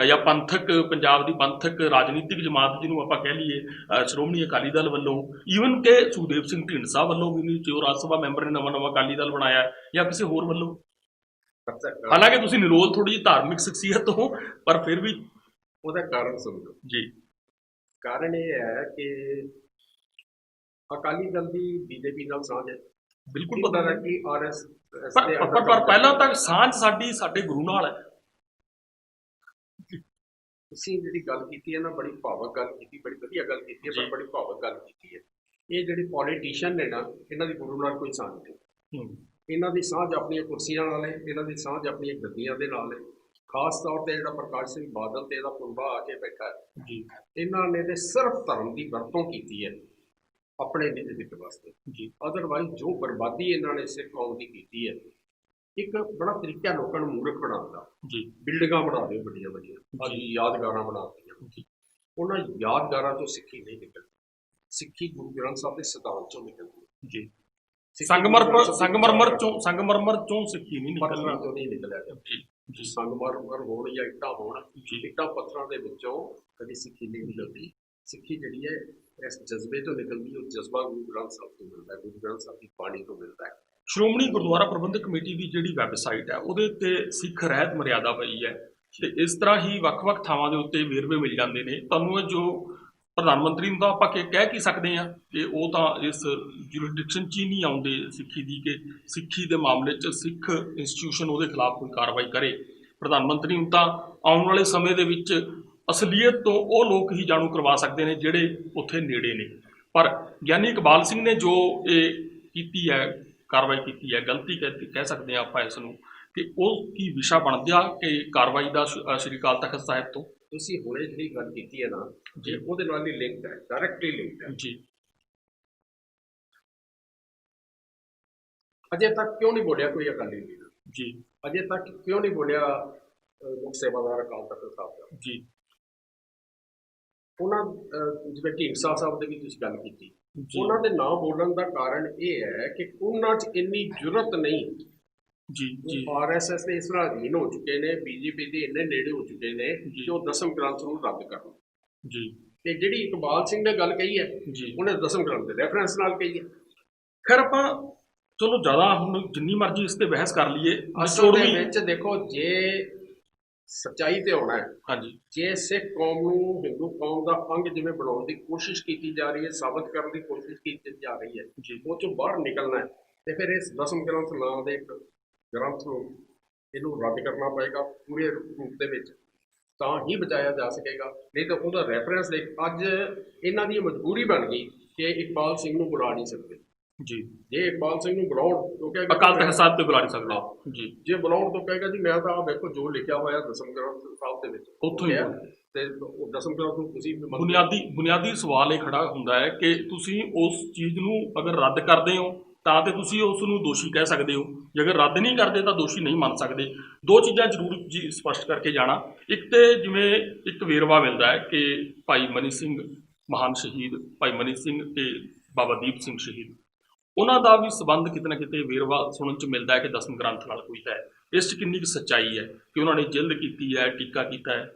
ਜਾਂ ਪੰਥਕ, ਪੰਜਾਬ ਦੀ ਪੰਥਕ ਰਾਜਨੀਤਿਕ ਜਮਾਤ ਜਿਹਨੂੰ ਆਪਾਂ ਕਹਿ ਲਈਏ, ਸ਼੍ਰੋਮਣੀ ਅਕਾਲੀ ਦਲ ਵੱਲੋਂ, ਈਵਨ ਕਿ ਸੁਖਦੇਵ ਸਿੰਘ ਢੀਂਡਸਾ ਵੱਲੋਂ ਵੀ ਨਹੀਂ, ਜੋ ਰਾਜ ਸਭਾ ਮੈਂਬਰ ਨੇ ਨਵਾਂ ਅਕਾਲੀ ਦਲ ਬਣਾਇਆ, ਜਾਂ ਕਿਸੇ ਹੋਰ ਵੱਲੋਂ। ਹਾਲਾਂਕਿ ਤੁਸੀਂ ਨਿਰੋਲ ਥੋੜੀ ਜਿਹੀ ਧਾਰਮਿਕ ਸ਼ਖਸੀਅਤ ਹੋ, ਪਰ ਫਿਰ ਵੀ ਉਹਦਾ ਕਾਰਨ ਸਮਝੋ ਜੀ। ਕਾਰਨ ਇਹ ਹੈ ਕਿ ਅਕਾਲੀ ਦਲ ਦੀ BJP ਨਾਲ ਸਾਂਝ ਹੈ, ਬਿਲਕੁਲ ਪਤਾ ਹੈ ਕਿ RS ਪਰ ਪਹਿਲਾਂ ਤੱਕ ਸਾਂਝ ਸਾਡੇ ਗੁਰੂ ਨਾਲ ਹੈ। ਤੁਸੀਂ ਜਿਹੜੀ ਗੱਲ ਕੀਤੀ ਹੈ ਨਾ, ਬੜੀ ਭਾਵਕ ਗੱਲ ਕੀਤੀ, ਬੜੀ ਵਧੀਆ ਗੱਲ ਕੀਤੀ ਹੈ, ਪਰ ਬੜੀ ਭਾਵਕ ਗੱਲ ਕੀਤੀ ਹੈ। ਇਹ ਜਿਹੜੇ ਪੋਲੀਟੀਸ਼ੀਅਨ ਨੇ ਨਾ, ਇਹਨਾਂ ਦੀ ਗੁਰੂ ਨਾਲ ਕੋਈ ਸਾਂਝ ਨਹੀਂ। ਇਹਨਾਂ ਦੀ ਸਾਂਝ ਆਪਣੀਆਂ ਕੁਰਸੀਆਂ ਨਾਲ ਹੈ, ਇਹਨਾਂ ਦੀ ਸਾਂਝ ਆਪਣੀਆਂ ਗੱਦੀਆਂ ਦੇ ਨਾਲ ਹੈ। ਖਾਸ ਤੌਰ ਤੇ ਜਿਹੜਾ ਪ੍ਰਕਾਸ਼ ਸਿੰਘ ਬਾਦਲ ਤੇ ਇਹਦਾ ਪੁਰਬਾ ਆ ਕੇ ਬੈਠਾ ਹੈ ਜੀ, ਇਹਨਾਂ ਨੇ ਤੇ ਸਿਰਫ ਧਰਮ ਦੀ ਵਰਤੋਂ ਕੀਤੀ ਹੈ ਆਪਣੇ ਨਿੱਜੀ ਹਿੱਤ ਵਾਸਤੇ ਜੀ। ਅਦਰਵਾਈਜ਼ ਜੋ ਬਰਬਾਦੀ ਇਹਨਾਂ ਨੇ ਸਿੱਖ ਕੌਮ ਦੀ ਕੀਤੀ ਹੈ, ਇੱਕ ਬੜਾ ਤਰੀਕਾ ਲੋਕਾਂ ਨੂੰ ਮੂਰਖ ਬਣਾਉਂਦਾ ਜੀ। ਬਿਲਡਿੰਗਾਂ ਬਣਾ ਦਿਓ ਵੱਡੀਆਂ ਵੱਡੀਆਂ, ਅੱਜ ਯਾਦਗਾਰਾਂ ਬਣਾਉਂਦੀਆਂ ਜੀ। ਉਹਨਾਂ ਯਾਦਗਾਰਾਂ ਤੋਂ ਸਿੱਖੀ ਨਹੀਂ ਨਿਕਲਦੀ, ਸਿੱਖੀ ਗੁਰੂ ਗ੍ਰੰਥ ਸਾਹਿਬ ਦੇ ਸਿਧਾਂਤ ਚੋਂ ਨਿਕਲਦੀ ਜੀ। ਸੰਗਮਰਮਰ ਚੋਂ ਸਿੱਖੀ ਨਹੀਂ ਨਿਕਲਿਆ ਜੀ। ਸੰਗਮਰਮਰ ਹੋਣ ਜਾਂ ਇੱਟਾਂ ਹੋਣ, ਇੱਟਾਂ ਪੱਥਰਾਂ ਦੇ ਵਿੱਚੋਂ ਕਦੀ ਸਿੱਖੀ ਨਹੀਂ ਨਿਕਲਦੀ। ਸਿੱਖੀ ਜਿਹੜੀ ਹੈ ਇਸ ਜਜ਼ਬੇ ਤੋਂ ਨਿਕਲਦੀ, ਉਹ ਜਜ਼ਬਾ ਗੁਰੂ ਗ੍ਰੰਥ ਸਾਹਿਬ ਤੋਂ ਮਿਲਦਾ ਹੈ, ਗੁਰੂ ਗ੍ਰੰਥ ਸਾਹਿਬ ਦੀ ਬਾਣੀ ਤੋਂ ਮਿਲਦਾ ਹੈ। ਸ਼੍ਰੋਮਣੀ ਗੁਰਦੁਆਰਾ ਪ੍ਰਬੰਧਕ ਕਮੇਟੀ ਦੀ ਜਿਹੜੀ ਵੈਬਸਾਈਟ ਹੈ, ਉਹਦੇ ਉੱਤੇ ਸਿੱਖ ਰਹਿਤ ਮਰਿਆਦਾ ਪਈ ਹੈ, ਤੇ ਇਸ ਤਰ੍ਹਾਂ ਹੀ ਵੱਖ-ਵੱਖ ਥਾਵਾਂ ਦੇ ਉੱਤੇ ਵੇਰਵੇ ਮਿਲ ਜਾਂਦੇ ਨੇ ਤੁਹਾਨੂੰ। ਜੋ ਪ੍ਰਧਾਨ ਮੰਤਰੀ ਨੂੰ ਤਾਂ ਆਪਾਂ ਕਹਿ ਕੀ ਸਕਦੇ ਹਾਂ ਕਿ ਉਹ ਤਾਂ ਇਸ ਜੁਰਿਸਡਿਕਸ਼ਨ 'ਚ ਹੀ ਨਹੀਂ ਆਉਂਦੇ ਸਿੱਖੀ ਦੀ, ਕਿ ਸਿੱਖੀ ਦੇ ਮਾਮਲੇ 'ਚ ਸਿੱਖ ਇੰਸਟੀਟਿਊਸ਼ਨ ਉਹਦੇ ਖਿਲਾਫ ਕੋਈ ਕਾਰਵਾਈ ਕਰੇ। ਪ੍ਰਧਾਨ ਮੰਤਰੀ ਨੂੰ ਤਾਂ ਆਉਣ ਵਾਲੇ ਸਮੇਂ ਦੇ ਵਿੱਚ ਅਸਲੀਅਤ ਤੋਂ ਉਹ ਲੋਕ ਹੀ ਜਾਣੂ ਕਰਵਾ ਸਕਦੇ ਨੇ ਜਿਹੜੇ ਉੱਥੇ ਨੇੜੇ ਨੇ। ਪਰ ਗਿਆਨੀ ਇਕਬਾਲ ਸਿੰਘ ਨੇ ਜੋ ਇਹ ਕੀਤੀ ਹੈ, ਕਾਰਵਾਈ ਕੀਤੀ ਹੈ, ਗਲਤੀ ਕਹਿ ਸਕਦੇ ਹਾਂ ਆਪਾਂ ਇਸ ਨੂੰ, ਕਿ ਉਹ ਕੀ ਵਿਸ਼ਾ ਬਣਦਿਆ ਕਿ ਕਾਰਵਾਈ ਦਾ ਸ਼੍ਰੀ ਅਕਾਲ ਤਖਤ ਸਾਹਿਬ ਤੋਂ। ਤੁਸੀਂ ਹੁਣੇ ਜਿਹੜੀ ਗੱਲ ਕੀਤੀ ਹੈ ਨਾ ਜੀ, ਉਹਦੇ ਨਾਲ ਹੀ ਲਿੰਕ ਹੈ, ਡਾਇਰੈਕਟਲੀ ਲਿੰਕ ਹੈ ਜੀ। ਅਜੇ ਤੱਕ ਕਿਉਂ ਨਹੀਂ ਬੋਲਿਆ ਕੋਈ ਅਕਾਲੀ ਲੀਡਰ ਜੀ? ਅਜੇ ਤੱਕ ਕਿਉਂ ਨਹੀਂ ਬੋਲਿਆ ਮੁੱਖ ਸੇਵਾਦਾਰ ਅਕਾਲ ਤਖਤ ਸਾਹਿਬ ਦਾ ਜੀ? ਉਹਨਾਂ ਜਿਵੇਂ ਢੀਂਡਸਾ ਸਾਹਿਬ ਦੀ ਵੀ ਤੁਸੀਂ ਗੱਲ ਕੀਤੀ, ਉਹਨਾਂ ਦੇ ਨਾਂ ਬੋਲਣ ਦਾ ਕਾਰਨ ਇਹ ਹੈ ਕਿ ਉਹਨਾਂ 'ਚ ਇੰਨੀ ਜੁਰਤ ਨਹੀਂ ਜੀ। RSS ਦੇ ਇਸ ਤਰ੍ਹਾਂ ਅਧੀਨ ਹੋ ਚੁੱਕੇ ਨੇ, BJP ਦੇ ਇੰਨੇ ਨੇੜੇ ਹੋ ਚੁੱਕੇ ਨੇ ਕਿ ਉਹ ਦਸਮ ਗ੍ਰੰਥ ਨੂੰ ਰੱਦ ਕਰਨ ਜੀ। ਤੇ ਜਿਹੜੀ ਇਕਬਾਲ ਸਿੰਘ ਨੇ ਗੱਲ ਕਹੀ ਹੈ ਜੀ, ਉਹਨੇ ਦਸਮ ਗ੍ਰੰਥ ਦੇ ਰੈਫਰੈਂਸ ਨਾਲ ਕਹੀ ਹੈ। ਖੈਰ ਆਪਾਂ ਚਲੋ ਜ਼ਿਆਦਾ ਹੁਣ ਜਿੰਨੀ ਮਰਜ਼ੀ ਇਸ ਤੇ ਬਹਿਸ ਕਰ ਲਈਏ, ਅਸਲ ਦੇ ਵਿੱਚ ਦੇਖੋ, ਜੇ ਸੱਚਾਈ ਤੇ ਆਉਣਾ ਹੈ ਹਾਂਜੀ, ਜੇ ਸਿੱਖ ਕੌਮ ਨੂੰ ਹਿੰਦੂ ਕੌਮ ਦਾ ਅੰਗ ਜਿਵੇਂ ਬਣਾਉਣ ਦੀ ਕੋਸ਼ਿਸ਼ ਕੀਤੀ ਜਾ ਰਹੀ ਹੈ, ਸਾਬਤ ਕਰਨ ਦੀ ਕੋਸ਼ਿਸ਼ ਕੀਤੀ ਜਾ ਰਹੀ ਹੈ ਜੀ, ਉਹ ਚੋਂ ਬਾਹਰ ਨਿਕਲਣਾ ਹੈ, ਤੇ ਫਿਰ ਇਸ ਦਸਮ ਗ੍ਰੰਥ ਨਾਂ ਦੇ ਇੱਕ ਗ੍ਰੰਥ ਨੂੰ ਇਹਨੂੰ ਰੱਦ ਕਰਨਾ ਪਏਗਾ ਪੂਰੇ ਰੂਪ ਦੇ ਵਿੱਚ, ਤਾਂ ਹੀ ਬਚਾਇਆ ਜਾ ਸਕੇਗਾ। ਨਹੀਂ ਤਾਂ ਉਹਦਾ ਰੈਫਰੈਂਸ ਦੇਖ, ਅੱਜ ਇਹਨਾਂ ਦੀ ਮਜਬੂਰੀ ਬਣ ਗਈ ਕਿ ਇਕਬਾਲ ਸਿੰਘ ਨੂੰ ਬੁਲਾ ਨਹੀਂ ਸਕਦੇ ਜੀ। ਜੇ ਇਕਬਾਲ ਸਿੰਘ ਨੂੰ ਬੁਲਾਉਣ ਤੋਂ ਕਹੇਗਾ ਅਕਾਲ ਤਖਤ ਸਾਹਿਬ ਤੇ ਬੁਲਾ ਨਹੀਂ ਸਕਦਾ ਜੀ, ਜੇ ਬੁਲਾਉਣ ਤੋਂ ਕਹੇਗਾ ਜੀ ਮੈਂ ਤਾਂ ਆਹ ਵੇਖੋ ਜੋ ਲਿਖਿਆ ਹੋਇਆ ਦਸਮ ਗ੍ਰੰਥ ਸਾਹਿਬ ਦੇ ਵਿੱਚ, ਉੱਥੋਂ ਹੀ ਤੇ ਉਹ ਦਸਮ ਗ੍ਰੰਥ ਨੂੰ ਤੁਸੀਂ ਬੁਨਿਆਦੀ ਸਵਾਲ ਇਹ ਖੜਾ ਹੁੰਦਾ ਹੈ ਕਿ ਤੁਸੀਂ ਉਸ ਚੀਜ਼ ਨੂੰ ਅਗਰ ਰੱਦ ਕਰਦੇ ਹੋ ਤਾਂ ਤੇ ਤੁਸੀਂ ਉਸ ਨੂੰ ਦੋਸ਼ੀ ਕਹਿ ਸਕਦੇ ਹੋ, ਜੇ ਅਗਰ ਰੱਦ ਨਹੀਂ ਕਰਦੇ ਤਾਂ ਦੋਸ਼ੀ ਨਹੀਂ ਮੰਨ ਸਕਦੇ। ਦੋ ਚੀਜ਼ਾਂ ਜ਼ਰੂਰ ਜੀ ਸਪਸ਼ਟ ਕਰਕੇ ਜਾਣਾ। ਇੱਕ ਤੇ ਜਿਵੇਂ ਇੱਕ ਵੇਰਵਾ ਮਿਲਦਾ ਹੈ ਕਿ ਭਾਈ ਮਨੀ ਸਿੰਘ, ਮਹਾਨ ਸ਼ਹੀਦ ਭਾਈ ਮਨੀ ਸਿੰਘ ਤੇ ਬਾਬਾ ਦੀਪ ਸਿੰਘ ਸ਼ਹੀਦ, ਉਹਨਾਂ ਦਾ ਵੀ ਸੰਬੰਧ ਕਿਤੇ ਨਾ ਕਿਤੇ ਵੇਰਵਾ ਸੁਣਨ ਚ ਮਿਲਦਾ ਹੈ ਕਿ ਦਸਮ ਗ੍ਰੰਥ ਨਾਲ ਕੋਈ ਹੈ। ਇਸ 'ਚ ਕਿੰਨੀ ਕੁ ਸੱਚਾਈ ਹੈ ਕਿ ਉਹਨਾਂ ਨੇ ਜਿਲਦ ਕੀਤੀ ਹੈ, ਟੀਕਾ ਕੀਤਾ ਹੈ?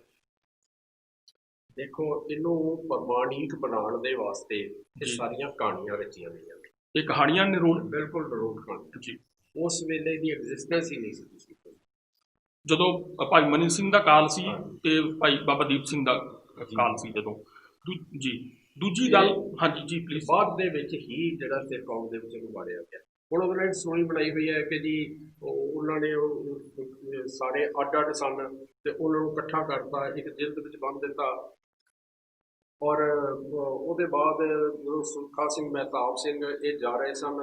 ਦੇਖੋ, ਇਹਨੂੰ ਪ੍ਰਮਾਣਿਕ ਬਣਾਉਣ ਦੇ ਵਾਸਤੇ ਇਹ ਜੀ। ਸਾਰੀਆਂ ਕਹਾਣੀਆਂ ਰਚੀਆਂ ਗਈਆਂ ਨੇ। ਇਹ ਕਹਾਣੀਆਂ ਨਿਰੋਲ ਬਿਲਕੁਲ ਨਰੋਟ ਕਹਾਣੀ। ਜੀ। ਉਸ ਵੇਲੇ ਦੀ ਐਗਜ਼ਿਸਟੈਂਸ ਹੀ ਨਹੀਂ ਸੀ ਕਿਸੇ ਕੋਲ। ਜਦੋਂ ਭਾਈ ਮਨੀ ਸਿੰਘ ਦਾ ਕਾਲ ਸੀ ਤੇ ਭਾਈ ਬਾਬਾ ਦੀਪ ਸਿੰਘ ਦਾ ਜੀ। ਕਾਲ ਸੀ ਜਦੋਂ ਜੀ। ਦੂਜੀ ਗੱਲ, ਹਾਂਜੀ ਜੀ ਪਲੀਜ਼। ਬਾਅਦ ਦੇ ਵਿੱਚ ਹੀ ਜਿਹੜਾ ਸਿੱਖ ਕੌਮ ਦੇ ਵਿੱਚ ਇਹਨੂੰ ਮਾਰਿਆ ਗਿਆ। ਹੁਣ ਉਹਨਾਂ ਨੇ ਸਟੋਰੀ ਬਣਾਈ ਹੋਈ ਹੈ ਕਿ ਜੀ ਉਹਨਾਂ ਨੇ ਸਾਰੇ ਅੱਡ ਅੱਡ ਸਨ ਤੇ ਉਹਨਾਂ ਨੂੰ ਇਕੱਠਾ ਕਰਤਾ, ਇੱਕ ਜਿਲਦ ਵਿੱਚ ਬੰਨ੍ਹ ਦਿੱਤਾ। ਔਰ ਉਹਦੇ ਬਾਅਦ ਜਦੋਂ ਸੁੱਖਾ ਸਿੰਘ ਮਹਿਤਾਬ ਸਿੰਘ ਇਹ ਜਾ ਰਹੇ ਸਨ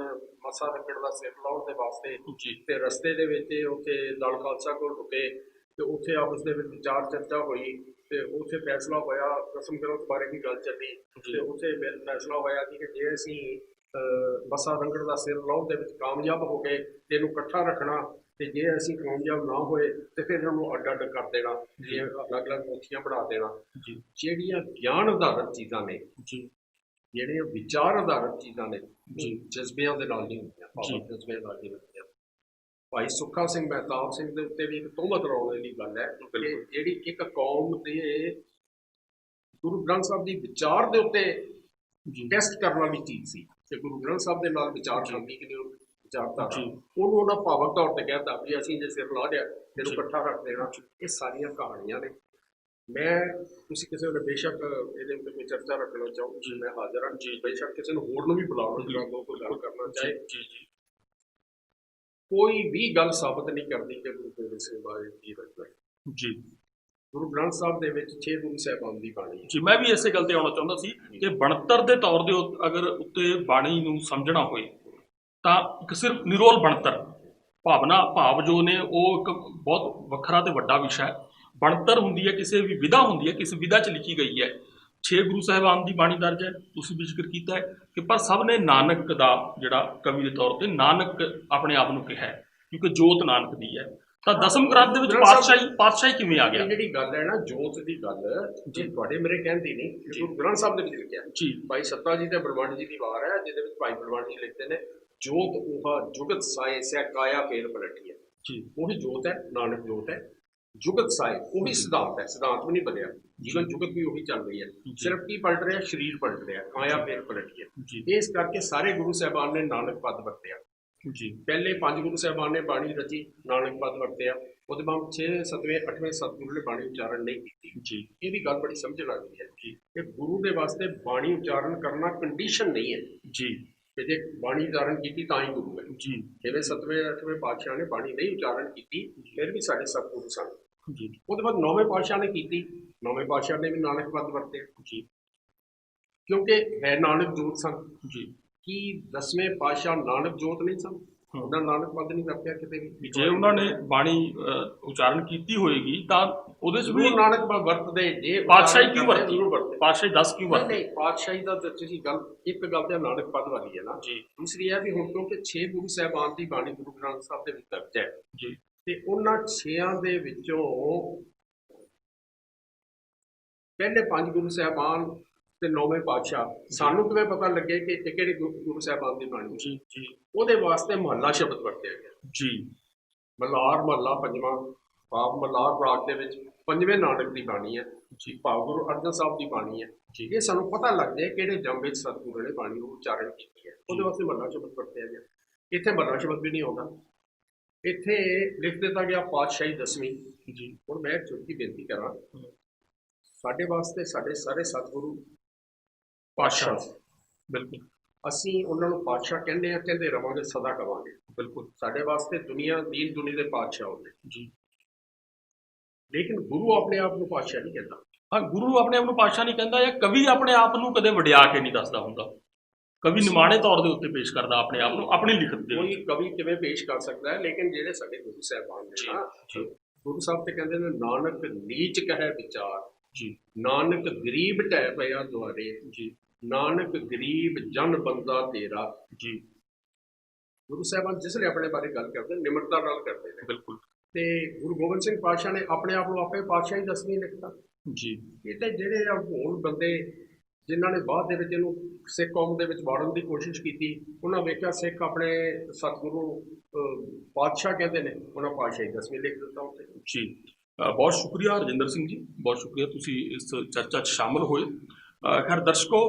ਮੱਸਾ ਰੰਗੜ ਦਾ ਸਿਰ ਲਾਉਣ ਦੇ ਵਾਸਤੇ, ਜੀ। ਤੇ ਰਸਤੇ ਦੇ ਵਿੱਚ ਉੱਥੇ ਦਲ ਖਾਲਸਾ ਕੋਲ ਰੁਕੇ ਤੇ ਉੱਥੇ ਆਪਸ ਦੇ ਵਿੱਚ ਵਿਚਾਰ ਚਰਚਾ ਹੋਈ ਤੇ ਉੱਥੇ ਫੈਸਲਾ ਹੋਇਆ, ਦਸਮ ਗ੍ਰੰਥ ਬਾਰੇ ਵੀ ਗੱਲ ਚੱਲੀ ਤੇ ਉੱਥੇ ਫੈਸਲਾ ਹੋਇਆ ਕਿ ਜੇ ਅਸੀਂ ਮੱਸਾ ਰੰਗੜ ਦਾ ਸਿਰ ਲਾਉਣ ਦੇ ਵਿੱਚ ਕਾਮਯਾਬ ਹੋ ਗਏ ਤੇ ਇਹਨੂੰ ਇਕੱਠਾ ਰੱਖਣਾ, ਤੇ ਜੇ ਅਸੀਂ ਕਾਮਯਾਬ ਨਾ ਹੋਏ ਤੇ ਫਿਰ ਇਹਨੂੰ ਅੱਡ ਅੱਡ ਕਰ ਦੇਣਾ, ਜੇ ਅਲੱਗ-ਅਲੱਗ ਮੁੱਠੀਆਂ ਬਣਾ ਦੇਣਾ। ਜੀ। ਜਿਹੜੀਆਂ ਗਿਆਨ ਆਧਾਰਿਤ ਚੀਜ਼ਾਂ ਨੇ, ਜੀ। ਜਿਹੜੀਆਂ ਵਿਚਾਰ ਆਧਾਰਿਤ ਚੀਜ਼ਾਂ ਨੇ, ਜੀ। ਜਜ਼ਬਿਆਂ ਦੇ ਨਾਲ ਨਹੀਂ ਹੁੰਦੀਆਂ, ਭਾਵ ਜਜ਼ਬਿਆਂ ਨਾਲ ਨਹੀਂ ਹੁੰਦੀਆਂ। ਭਾਈ ਸੁੱਖਾ ਸਿੰਘ ਮਹਿਤਾਬ ਸਿੰਘ ਦੇ ਉੱਤੇ ਵੀ ਇੱਕ ਤੋਹਮਤ ਲਾਉਣ ਵਾਲੀ ਗੱਲ ਹੈ ਕਿ ਜਿਹੜੀ ਇੱਕ ਕੌਮ ਦੇ ਗੁਰੂ ਗ੍ਰੰਥ ਸਾਹਿਬ ਦੀ ਵਿਚਾਰ ਦੇ ਉੱਤੇ ਟੈਸਟ ਕਰਨ ਵਾਲੀ ਚੀਜ਼ ਸੀ ਤੇ ਗੁਰੂ ਗ੍ਰੰਥ ਸਾਹਿਬ ਦੇ ਨਾਲ ਵਿਚਾਰ ਸ਼ਾਮੀ ਕਿ ਵਿਚਾਰਧਾਰਾ, ਉਹਨੂੰ ਉਹਨਾਂ ਭਾਵਕ ਤੌਰ ਤੇ ਕਹਿਤਾ ਵੀ ਅਸੀਂ ਜੇ ਸਿਰ ਲਾ ਲਿਆ ਇਹਨੂੰ ਇਕੱਠਾ ਰੱਖ ਦੇਣਾ। ਇਹ ਸਾਰੀਆਂ ਕਹਾਣੀਆਂ ਨੇ। ਤੁਸੀਂ ਕਿਸੇ ਵੇਲੇ ਬੇਸ਼ੱਕ ਇਹਦੇ ਉੱਤੇ ਕੋਈ ਚਰਚਾ ਰੱਖਣਾ ਚਾਹੋ ਜੀ, ਮੈਂ ਹਾਜ਼ਰ ਹਾਂ ਜੀ। ਬੇਸ਼ੱਕ ਕਿਸੇ ਨੂੰ ਹੋਰ ਨੂੰ ਵੀ ਬੁਲਾ ਲਓ ਜਿਹੜਾ ਕੋਈ ਗੱਲ ਕਰਨਾ ਚਾਹੇ। ਕੋਈ ਵੀ ਗੱਲ ਸਾਬਤ ਨਹੀਂ ਕਰਦੀ ਕਿ ਗੁਰੂ ਗੋਬਿੰਦ ਸਿੰਘ ਬਾਰੇ ਕੀ ਰੱਖਦਾ ਜੀ। ਗੁਰੂ ਗ੍ਰੰਥ ਸਾਹਿਬ ਦੇ ਵਿੱਚ 6 ਗੁਰੂ ਸਾਹਿਬਾਨ ਦੀ ਬਾਣੀ ਜੀ। ਮੈਂ ਵੀ ਇਸੇ ਗੱਲ ਤੇ ਆਉਣਾ ਚਾਹੁੰਦਾ ਸੀ ਕਿ ਬਣਤਰ ਦੇ ਤੌਰ ਦੇ ਅਗਰ ਉੱਤੇ ਬਾਣੀ ਨੂੰ ਸਮਝਣਾ ਹੋਏ ਤਾਂ ਇੱਕ ਸਿਰਫ ਨਿਰੋਲ ਬਣਤਰ, ਭਾਵਨਾ ਭਾਵ ਜੋ ਨੇ ਉਹ ਇੱਕ ਬਹੁਤ ਵੱਖਰਾ ਤੇ ਵੱਡਾ ਵਿਸ਼ਾ ਹੈ। ਬਣਤਰ ਹੁੰਦੀ ਹੈ, ਕਿਸੇ ਵੀ ਵਿਧਾ ਹੁੰਦੀ ਹੈ, ਕਿਸ ਵਿਧਾ 'ਚ ਲਿਖੀ ਗਈ ਹੈ। 6 ਗੁਰੂ ਸਾਹਿਬਾਨ ਦੀ ਬਾਣੀ ਦਰਜ ਹੈ, ਤੁਸੀਂ ਵੀ ਜ਼ਿਕਰ ਕੀਤਾ ਹੈ ਕਿ ਪਰ ਸਭ ਨੇ ਨਾਨਕ ਦਾ ਜਿਹੜਾ ਕਵੀ ਦੇ ਤੌਰ ਤੇ ਨਾਨਕ ਆਪਣੇ ਆਪ ਨੂੰ ਕਿਹਾ ਹੈ, ਕਿਉਂਕਿ ਜੋਤ ਨਾਨਕ ਦੀ ਹੈ। ਤਾਂ ਦਸਮ ਗ੍ਰੰਥ ਦੇ ਵਿੱਚ ਪਾਤਸ਼ਾਹੀ ਕਿਵੇਂ ਆ ਗਿਆ? ਜਿਹੜੀ ਗੱਲ ਹੈ ਨਾ ਜੋਤ ਦੀ ਗੱਲ, ਜੇ ਤੁਹਾਡੇ ਮੇਰੇ ਕਹਿੰਦੀ ਨਹੀਂ, ਗੁਰੂ ਗ੍ਰੰਥ ਸਾਹਿਬ ਦੇ ਵਿੱਚ ਲਿਖਿਆ ਜੀ। ਭਾਈ ਸੱਤਾ ਜੀ ਤੇ ਬਲਵੰਡ ਜੀ ਦੀ ਵਾਰ ਹੈ ਜਿਹਦੇ ਵਿੱਚ ਭਾਈ ਬਲਵੰਡ ਜੀ ਲਿਖਦੇ ਨੇ, ਜੋਤ ਉਹ ਜੁਗਤ ਸਾਏ ਸੈ ਕਾਇਆ ਫੇਰ ਪਲਟੀ ਹੈ ਜੀ। ਉਹੀ ਜੋਤ ਹੈ, ਨਾਨਕ ਜੋਤ ਹੈ। ਜੁਗਤ ਸਾਏ ਉਹੀ ਸਿਧਾਂਤ ਹੈ, ਸਿਧਾਂਤ ਵੀ ਨਹੀਂ ਬਦਲਿਆ, ਜੀਵਨ ਜੁਗਤ ਵੀ ਉਹੀ ਚੱਲ ਰਹੀ ਹੈ। ਸਿਰਫ ਕੀ ਪਲਟ ਰਿਹਾ? ਸਰੀਰ ਪਲਟ ਰਿਹਾ, ਕਾਇਆ ਫੇਰ ਪਲਟੀ ਹੈ। ਇਸ ਕਰਕੇ ਸਾਰੇ ਗੁਰੂ ਸਾਹਿਬਾਨ ਨੇ ਨਾਨਕ ਪਦ ਵਰਤਿਆ ਜੀ। ਪਹਿਲੇ 5 ਗੁਰੂ ਸਾਹਿਬਾਨ ਨੇ ਬਾਣੀ ਰਚੀ, ਨਾਨਕ ਪਦ ਵਰਤਿਆ। ਉਹਦੇ ਬਾਅਦ 6, 7ਵੇਂ, 8ਵੇਂ ਸਤਿਗੁਰੂ ਨੇ ਬਾਣੀ ਉਚਾਰਨ ਨਹੀਂ ਕੀਤੀ ਜੀ। ਇਹ ਵੀ ਗੱਲ ਬੜੀ ਸਮਝ ਲੱਗਦੀ ਹੈ ਜੀ ਕਿ ਗੁਰੂ ਦੇ ਵਾਸਤੇ ਬਾਣੀ ਉਚਾਰਨ ਕਰਨਾ ਕੰਡੀਸ਼ਨ ਨਹੀਂ ਹੈ ਜੀ, ਕਿ ਜੇ ਬਾਣੀ ਉਚਾਰਨ ਕੀਤੀ ਤਾਂ ਹੀ ਗੁਰੂ ਹੈ ਜੀ। ਜਿਵੇਂ 7ਵੇਂ, 8ਵੇਂ ਪਾਤਸ਼ਾਹ ਨੇ ਬਾਣੀ ਨਹੀਂ ਉਚਾਰਨ ਕੀਤੀ, ਫਿਰ ਵੀ ਸਾਡੇ ਸਤਿਗੁਰੂ ਸਨ ਜੀ। ਉਹਦੇ ਬਾਅਦ 9ਵੇਂ ਪਾਤਸ਼ਾਹ ਨੇ ਕੀਤੀ, 9ਵੇਂ ਪਾਤਸ਼ਾਹ ਨੇ ਵੀ ਨਾਨਕ ਪਦ ਵਰਤਿਆ ਜੀ, ਕਿਉਂਕਿ ਹੈ ਨਾਨਕ ਜੋਤ ਸਨ ਜੀ। ਕੀ 10ਵੇਂ ਪਾਤਸ਼ਾਹ ਨਾਨਕ ਜੋਤ ਨਹੀਂ ਸਨ? ਉਹਨਾਂ ਨਾਨਕ ਪਦ ਨਹੀਂ ਵਰਤਿਆ ਕਿਤੇ ਵੀ। ਜੇ ਉਹਨਾਂ ਨੇ ਬਾਣੀ ਉਚਾਰਨ ਕੀਤੀ ਹੋਏਗੀ ਤਾਂ ਉਹਦੇ 'ਚ ਵੀ ਨਾਨਕ ਵਰਤਦੇ। ਜੇ ਪਾਤਸ਼ਾਹੀ ਕਿਉਂ ਵਰਤੀ? ਪਾਤਸ਼ਾਹੀ 10 ਕਿਉਂ ਵਰਤੀ? ਨਹੀਂ, ਪਾਤਸ਼ਾਹੀ ਦਾ ਤੁਸੀਂ ਗੱਲ, ਇੱਕ ਗੱਲ ਤੇ ਨਾਨਕ ਪਦ ਵਾਲੀ ਹੈ ਨਾ ਜੀ। ਦੂਸਰੀ ਹੈ ਵੀ ਹੁਣ ਕਿਉਂਕਿ 6 ਗੁਰੂ ਸਾਹਿਬਾਨ ਦੀ ਬਾਣੀ ਗੁਰੂ ਗ੍ਰੰਥ ਸਾਹਿਬ ਦੇ ਵਿੱਚ ਦਰਜ ਹੈ ਜੀ, ਤੇ ਉਹਨਾਂ 6 ਦੇ ਵਿੱਚੋਂ ਪਹਿਲੇ 5 ਗੁਰੂ ਸਾਹਿਬਾਨ ਤੇ 9ਵੇਂ ਪਾਤਸ਼ਾਹ, ਸਾਨੂੰ ਕਿਵੇਂ ਪਤਾ ਲੱਗੇ ਕਿ ਇਹ ਕਿਹੜੇ ਗੁਰੂ ਸਾਹਿਬਾਨ ਦੀ ਬਾਣੀ ਜੀ ਜੀ? ਉਹਦੇ ਵਾਸਤੇ ਮਹੱਲਾ ਸ਼ਬਦ ਵਰਤਿਆ ਗਿਆ ਜੀ। ਮਲਾਰ ਮਹੱਲਾ 5ਵਾਂ, ਭਾਵ ਮਲਾਰ ਰਾਗ ਦੇ ਵਿੱਚ 5ਵੇਂ ਨਾਨਕ ਦੀ ਬਾਣੀ ਹੈ ਜੀ, ਭਾਵ ਗੁਰੂ ਅਰਜਨ ਸਾਹਿਬ ਦੀ ਬਾਣੀ ਹੈ ਜੀ। ਇਹ ਸਾਨੂੰ ਪਤਾ ਲੱਗਦਾ ਹੈ ਕਿਹੜੇ ਜੰਮ ਵਿੱਚ ਸਤਿਗੁਰੂ ਨੇ ਬਾਣੀ ਨੂੰ ਉਚਾਰਨ ਕੀਤੀ ਹੈ, ਉਹਦੇ ਵਾਸਤੇ ਮਹੱਲਾ ਸ਼ਬਦ ਵਰਤਿਆ ਗਿਆ। ਇੱਥੇ ਮਹੱਲਾ ਸ਼ਬਦ ਵੀ ਨਹੀਂ ਆਉਂਦਾ, ਇੱਥੇ ਲਿਖ ਦਿੱਤਾ ਗਿਆ ਪਾਤਸ਼ਾਹੀ 10ਵੀਂ ਜੀ। ਹੁਣ ਮੈਂ ਛੋਟੀ ਬੇਨਤੀ ਕਰਾਂ, ਸਾਡੇ ਵਾਸਤੇ ਸਾਡੇ ਸਾਰੇ ਸਤਿਗੁਰੂ ਪਾਤਸ਼ਾਹ, ਬਿਲਕੁਲ ਅਸੀਂ ਉਹਨਾਂ ਨੂੰ ਪਾਤਸ਼ਾਹ ਕਹਿੰਦੇ ਆ, ਕਹਿੰਦੇ ਰਵਾਂਗੇ, ਸਦਾ ਕਵਾਂਗੇ। ਬਿਲਕੁਲ ਸਾਡੇ ਵਾਸਤੇ ਦੀਨ ਦੁਨੀਆ ਦੇ ਪਾਤਸ਼ਾਹ ਹੁੰਦੇ ਜੀ। ਲੇਕਿਨ ਗੁਰੂ ਆਪਣੇ ਆਪ ਨੂੰ ਪਾਤਸ਼ਾਹ ਨਹੀਂ ਕਹਿੰਦਾ। ਹਾਂ, ਗੁਰੂ ਆਪਣੇ ਆਪ ਨੂੰ ਪਾਤਸ਼ਾਹ ਨਹੀਂ ਕਹਿੰਦਾ, ਜਾਂ ਕਵੀ ਆਪਣੇ ਆਪ ਨੂੰ ਕਦੇ ਵਡਿਆ ਕੇ ਨਹੀਂ ਦੱਸਦਾ ਹੁੰਦਾ। ਕਵੀ ਨਿਮਾਣੇ ਤੌਰ ਦੇ ਉੱਤੇ ਪੇਸ਼ ਕਰਦਾ ਆਪਣੇ ਆਪ ਨੂੰ, ਆਪਣੀ ਲਿਖਤ ਦੇ। ਕੋਈ ਕਵੀ ਕਿਵੇਂ ਪੇਸ਼ ਕਰ ਸਕਦਾ ਹੈ? ਲੇਕਿਨ ਜਿਹੜੇ ਸਾਡੇ ਗੁਰੂ ਸਾਹਿਬਾਨ ਨੇ ਨਾ, ਗੁਰੂ ਸਾਹਿਬ ਤੇ ਕਹਿੰਦੇ ਨੇ ਨਾਨਕ ਨੀਚ ਕਹੈ ਵਿਚਾਰ ਜੀ, ਨਾਨਕ ਗਰੀਬ ਢਹਿ ਪਿਆ ਦੁਆਰੇ ਜੀ, ਨਾਨਕ ਗਰੀਬ ਜਨ ਬੰਦਾ ਤੇਰਾ ਜੀ। ਗੁਰੂ ਸਾਹਿਬਾਨ ਜਿਸ ਨੇ ਆਪਣੇ ਬਾਰੇ ਗੱਲ ਕਰਦੇ ਨਿਮਰਤਾ ਨਾਲ ਕਰਦੇ ਨੇ। ਬਿਲਕੁਲ। ਤੇ ਗੁਰੂ ਗੋਬਿੰਦ ਸਿੰਘ ਪਾਤਸ਼ਾਹ ਨੇ ਆਪਣੇ ਆਪ ਨੂੰ ਆਪੇ ਪਾਤਸ਼ਾਹੀ 10ਵੀਂ ਲਿਖਤਾ ਜੀ। ਇਹ ਤਾਂ ਜਿਹੜੇ ਹੁਣ ਬੰਦੇ ਜਿਨ੍ਹਾਂ ਨੇ ਬਾਅਦ ਦੇ ਵਿੱਚ ਇਹਨੂੰ ਸਿੱਖ ਕੌਮ ਦੇ ਵਿੱਚ ਵਾੜਨ ਦੀ ਕੋਸ਼ਿਸ਼ ਕੀਤੀ। ਉਹਨਾਂ ਵੇਖਿਆ ਸਿੱਖ ਆਪਣੇ ਸਤਿਗੁਰੂ ਪਾਤਸ਼ਾਹ ਕਹਿੰਦੇ ਨੇ, ਉਹਨਾਂ ਪਾਤਸ਼ਾਹੀ 10ਵੀਂ ਲਿਖ ਦਿੱਤਾ ਉੱਤੇ। ਜੀ ਬਹੁਤ ਸ਼ੁਕਰੀਆ ਰਜਿੰਦਰ ਸਿੰਘ ਜੀ, ਬਹੁਤ ਸ਼ੁਕਰੀਆ ਤੁਸੀਂ ਇਸ ਚਰਚਾ 'ਚ ਸ਼ਾਮਲ ਹੋਏ। ਖੈਰ ਦਰਸ਼ਕੋ,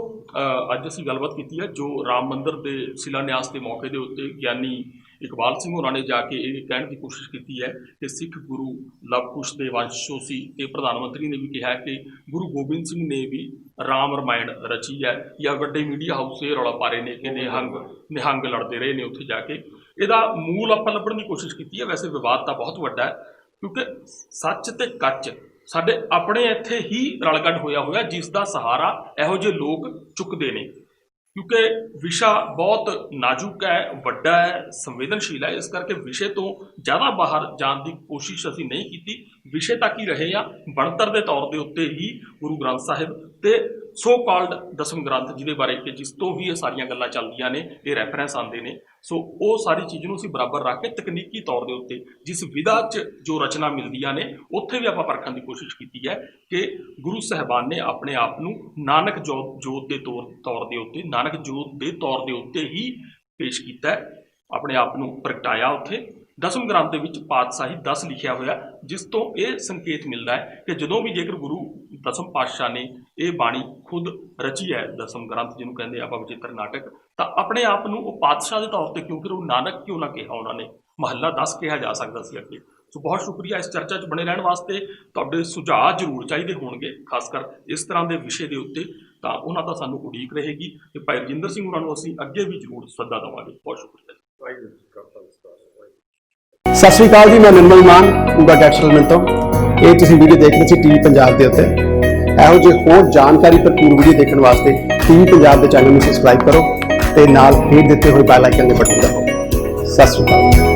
ਅੱਜ ਅਸੀਂ ਗੱਲਬਾਤ ਕੀਤੀ ਹੈ ਜੋ ਰਾਮ ਮੰਦਿਰ ਦੇ ਸ਼ਿਲਾਨਿਆਸ ਦੇ ਮੌਕੇ ਦੇ ਉੱਤੇ ਗਿਆਨੀ ਇਕਬਾਲ ਸਿੰਘ ਹੋਰਾਂ ਨੇ ਜਾ ਕੇ ਇਹ ਕਹਿਣ ਦੀ ਕੋਸ਼ਿਸ਼ ਕੀਤੀ ਹੈ ਕਿ ਸਿੱਖ ਗੁਰੂ ਲਵ ਕੁਸ਼ ਦੇ ਵੰਸ਼ੋਂ ਸੀ, ਤੇ ਪ੍ਰਧਾਨ ਮੰਤਰੀ ਨੇ ਵੀ ਕਿਹਾ ਕਿ ਗੁਰੂ ਗੋਬਿੰਦ ਸਿੰਘ ਨੇ ਵੀ ਰਾਮ ਰਮਾਇਣ ਰਚੀ ਹੈ, ਜਾਂ ਵੱਡੇ ਮੀਡੀਆ ਹਾਊਸ ਇਹ ਰੌਲਾ ਪਾ ਰਹੇ ਨੇ ਕਿ ਨਿਹੰਗ ਲੜਦੇ ਰਹੇ ਨੇ ਉੱਥੇ ਜਾ ਕੇ। ਇਹਦਾ ਮੂਲ ਆਪਾਂ ਲੱਭਣ ਦੀ ਕੋਸ਼ਿਸ਼ ਕੀਤੀ ਹੈ। ਵੈਸੇ ਵਿਵਾਦ ਤਾਂ ਬਹੁਤ ਵੱਡਾ ਹੈ, ਕਿਉਂਕਿ ਸੱਚ ਤੇ ਕੱਚ ਸਾਡੇ ਆਪਣੇ ਇੱਥੇ ਹੀ ਰਲਗੱਡ ਹੋਇਆ ਜਿਸ ਦਾ ਸਹਾਰਾ ਇਹੋ ਜਿਹੇ ਲੋਕ ਚੁੱਕਦੇ ਨੇ, ਕਿਉਂਕਿ ਵਿਸ਼ਾ ਬਹੁਤ ਨਾਜ਼ੁਕ ਹੈ, ਵੱਡਾ ਹੈ, ਸੰਵੇਦਨਸ਼ੀਲ ਹੈ। ਇਸ ਕਰਕੇ ਵਿਸ਼ੇ ਤੋਂ ਜ਼ਿਆਦਾ ਬਾਹਰ ਜਾਣ ਦੀ ਕੋਸ਼ਿਸ਼ ਅਸੀਂ ਨਹੀਂ ਕੀਤੀ। ਵਿਸ਼ੇ ਤੱਕ ਹੀ ਰਹੇ ਆ। ਬਣਤਰ ਦੇ ਤੌਰ ਦੇ ਉੱਤੇ ਹੀ ਗੁਰੂ ਗ੍ਰੰਥ ਸਾਹਿਬ ਤੇ ਸੋ ਕਾਲਡ ਦਸਮ ਗ੍ਰੰਥ, ਜਿਹਦੇ ਬਾਰੇ ਕਿ ਜਿਸ ਤੋਂ ਵੀ ਇਹ ਸਾਰੀਆਂ ਗੱਲਾਂ ਚੱਲਦੀਆਂ ਨੇ, ਇਹ ਰੈਫਰੈਂਸ ਆਉਂਦੇ ਨੇ, ਸੋ ਉਹ ਸਾਰੀ ਚੀਜ਼ ਨੂੰ ਅਸੀਂ ਬਰਾਬਰ ਰੱਖ ਕੇ ਤਕਨੀਕੀ ਤੌਰ ਦੇ ਉੱਤੇ ਜਿਸ ਵਿਧਾ 'ਚ ਜੋ ਰਚਨਾ ਮਿਲਦੀਆਂ ਨੇ ਉੱਥੇ ਵੀ ਆਪਾਂ ਪਰਖਣ ਦੀ ਕੋਸ਼ਿਸ਼ ਕੀਤੀ ਹੈ ਕਿ ਗੁਰੂ ਸਾਹਿਬਾਨ ਨੇ ਆਪਣੇ ਆਪ ਨੂੰ ਨਾਨਕ ਜੋਤ ਦੇ ਤੌਰ ਦੇ ਉੱਤੇ, ਨਾਨਕ ਜੋਤ ਦੇ ਤੌਰ ਦੇ ਉੱਤੇ ਹੀ ਪੇਸ਼ ਕੀਤਾ ਹੈ, ਆਪਣੇ ਆਪ ਨੂੰ ਪ੍ਰਗਟਾਇਆ ਉੱਥੇ। ਦਸਮ ਗ੍ਰੰਥ ਦੇ ਵਿੱਚ ਪਾਤਸ਼ਾਹੀ 10 ਲਿਖਿਆ ਹੋਇਆ, ਜਿਸ ਤੋਂ ਇਹ ਸੰਕੇਤ ਮਿਲਦਾ ਹੈ ਕਿ ਜਦੋਂ ਵੀ ਜੇਕਰ ਗੁਰੂ ਦਸਮ ਪਾਤਸ਼ਾਹ ਨੇ ਇਹ ਬਾਣੀ ਖੁਦ ਰਚੀ ਹੈ, ਦਸਮ ਗ੍ਰੰਥ ਜਿਹਨੂੰ ਕਹਿੰਦੇ ਆਪਾਂ ਵਿਚਿੱਤਰ ਨਾਟਕ, ਤਾਂ ਆਪਣੇ ਆਪ ਨੂੰ ਉਹ ਪਾਤਸ਼ਾਹ ਦੇ ਤੌਰ ਤੇ ਕਿਉਂ ਫਿਰ ਉਹ ਨਾਨਕ ਕਿਉਂ ਨਾ ਕਿਹਾ ਉਹਨਾਂ ਨੇ, ਮਹੱਲਾ 10 ਕਿਹਾ ਜਾ ਸਕਦਾ ਸੀ ਅੱਗੇ। ਸੋ ਬਹੁਤ ਸ਼ੁਕਰੀਆ ਇਸ ਚਰਚਾ 'ਚ ਬਣੇ ਰਹਿਣ ਵਾਸਤੇ। ਤੁਹਾਡੇ ਸੁਝਾਅ ਜ਼ਰੂਰ ਚਾਹੀਦੇ ਹੋਣਗੇ, ਖਾਸ ਕਰ ਇਸ ਤਰ੍ਹਾਂ ਦੇ ਵਿਸ਼ੇ ਦੇ ਉੱਤੇ, ਤਾਂ ਉਹਨਾਂ ਦਾ ਸਾਨੂੰ ਉਡੀਕ ਰਹੇਗੀ ਤੇ ਭਾਈ ਰਜਿੰਦਰ ਸਿੰਘ ਉਹਨਾਂ ਨੂੰ ਅਸੀਂ ਅੱਗੇ ਵੀ ਜ਼ਰੂਰ ਸੱਦਾ ਦੇਵਾਂਗੇ। ਬਹੁਤ ਸ਼ੁਕਰੀਆ। ਵਾਹਿਗੁਰੂ ਜੀ ਕਾ ਖਾਲਸਾ। ਸਤਿ ਸ਼੍ਰੀ ਅਕਾਲ ਜੀ, ਮੈਂ ਨਿਰਮਲ ਮਾਨ ਪੂਰਾ ਡਾਕਟਰ ਸੈਲਮਨ ਤੋਂ। ਇਹ ਤੁਸੀਂ ਵੀਡੀਓ ਦੇਖ ਰਹੇ ਸੀ ਟੀਵੀ ਪੰਜਾਬ ਦੇ ਉੱਤੇ। ਇਹੋ ਜਿਹੇ ਹੋਰ ਜਾਣਕਾਰੀ ਭਰਪੂਰ ਵੀਡੀਓ ਦੇਖਣ ਵਾਸਤੇ ਟੀਵੀ ਪੰਜਾਬ ਦੇ ਚੈਨਲ ਨੂੰ ਸਬਸਕ੍ਰਾਈਬ ਕਰੋ ਤੇ ਨਾਲ ਹੇਠ ਦਿੱਤੇ ਹੋਏ ਬੈਲ ਆਈਕਨ ਦੇ ਬਟਨ ਦਬਾਓ। ਸਤਿ ਸ਼੍ਰੀ ਅਕਾਲ।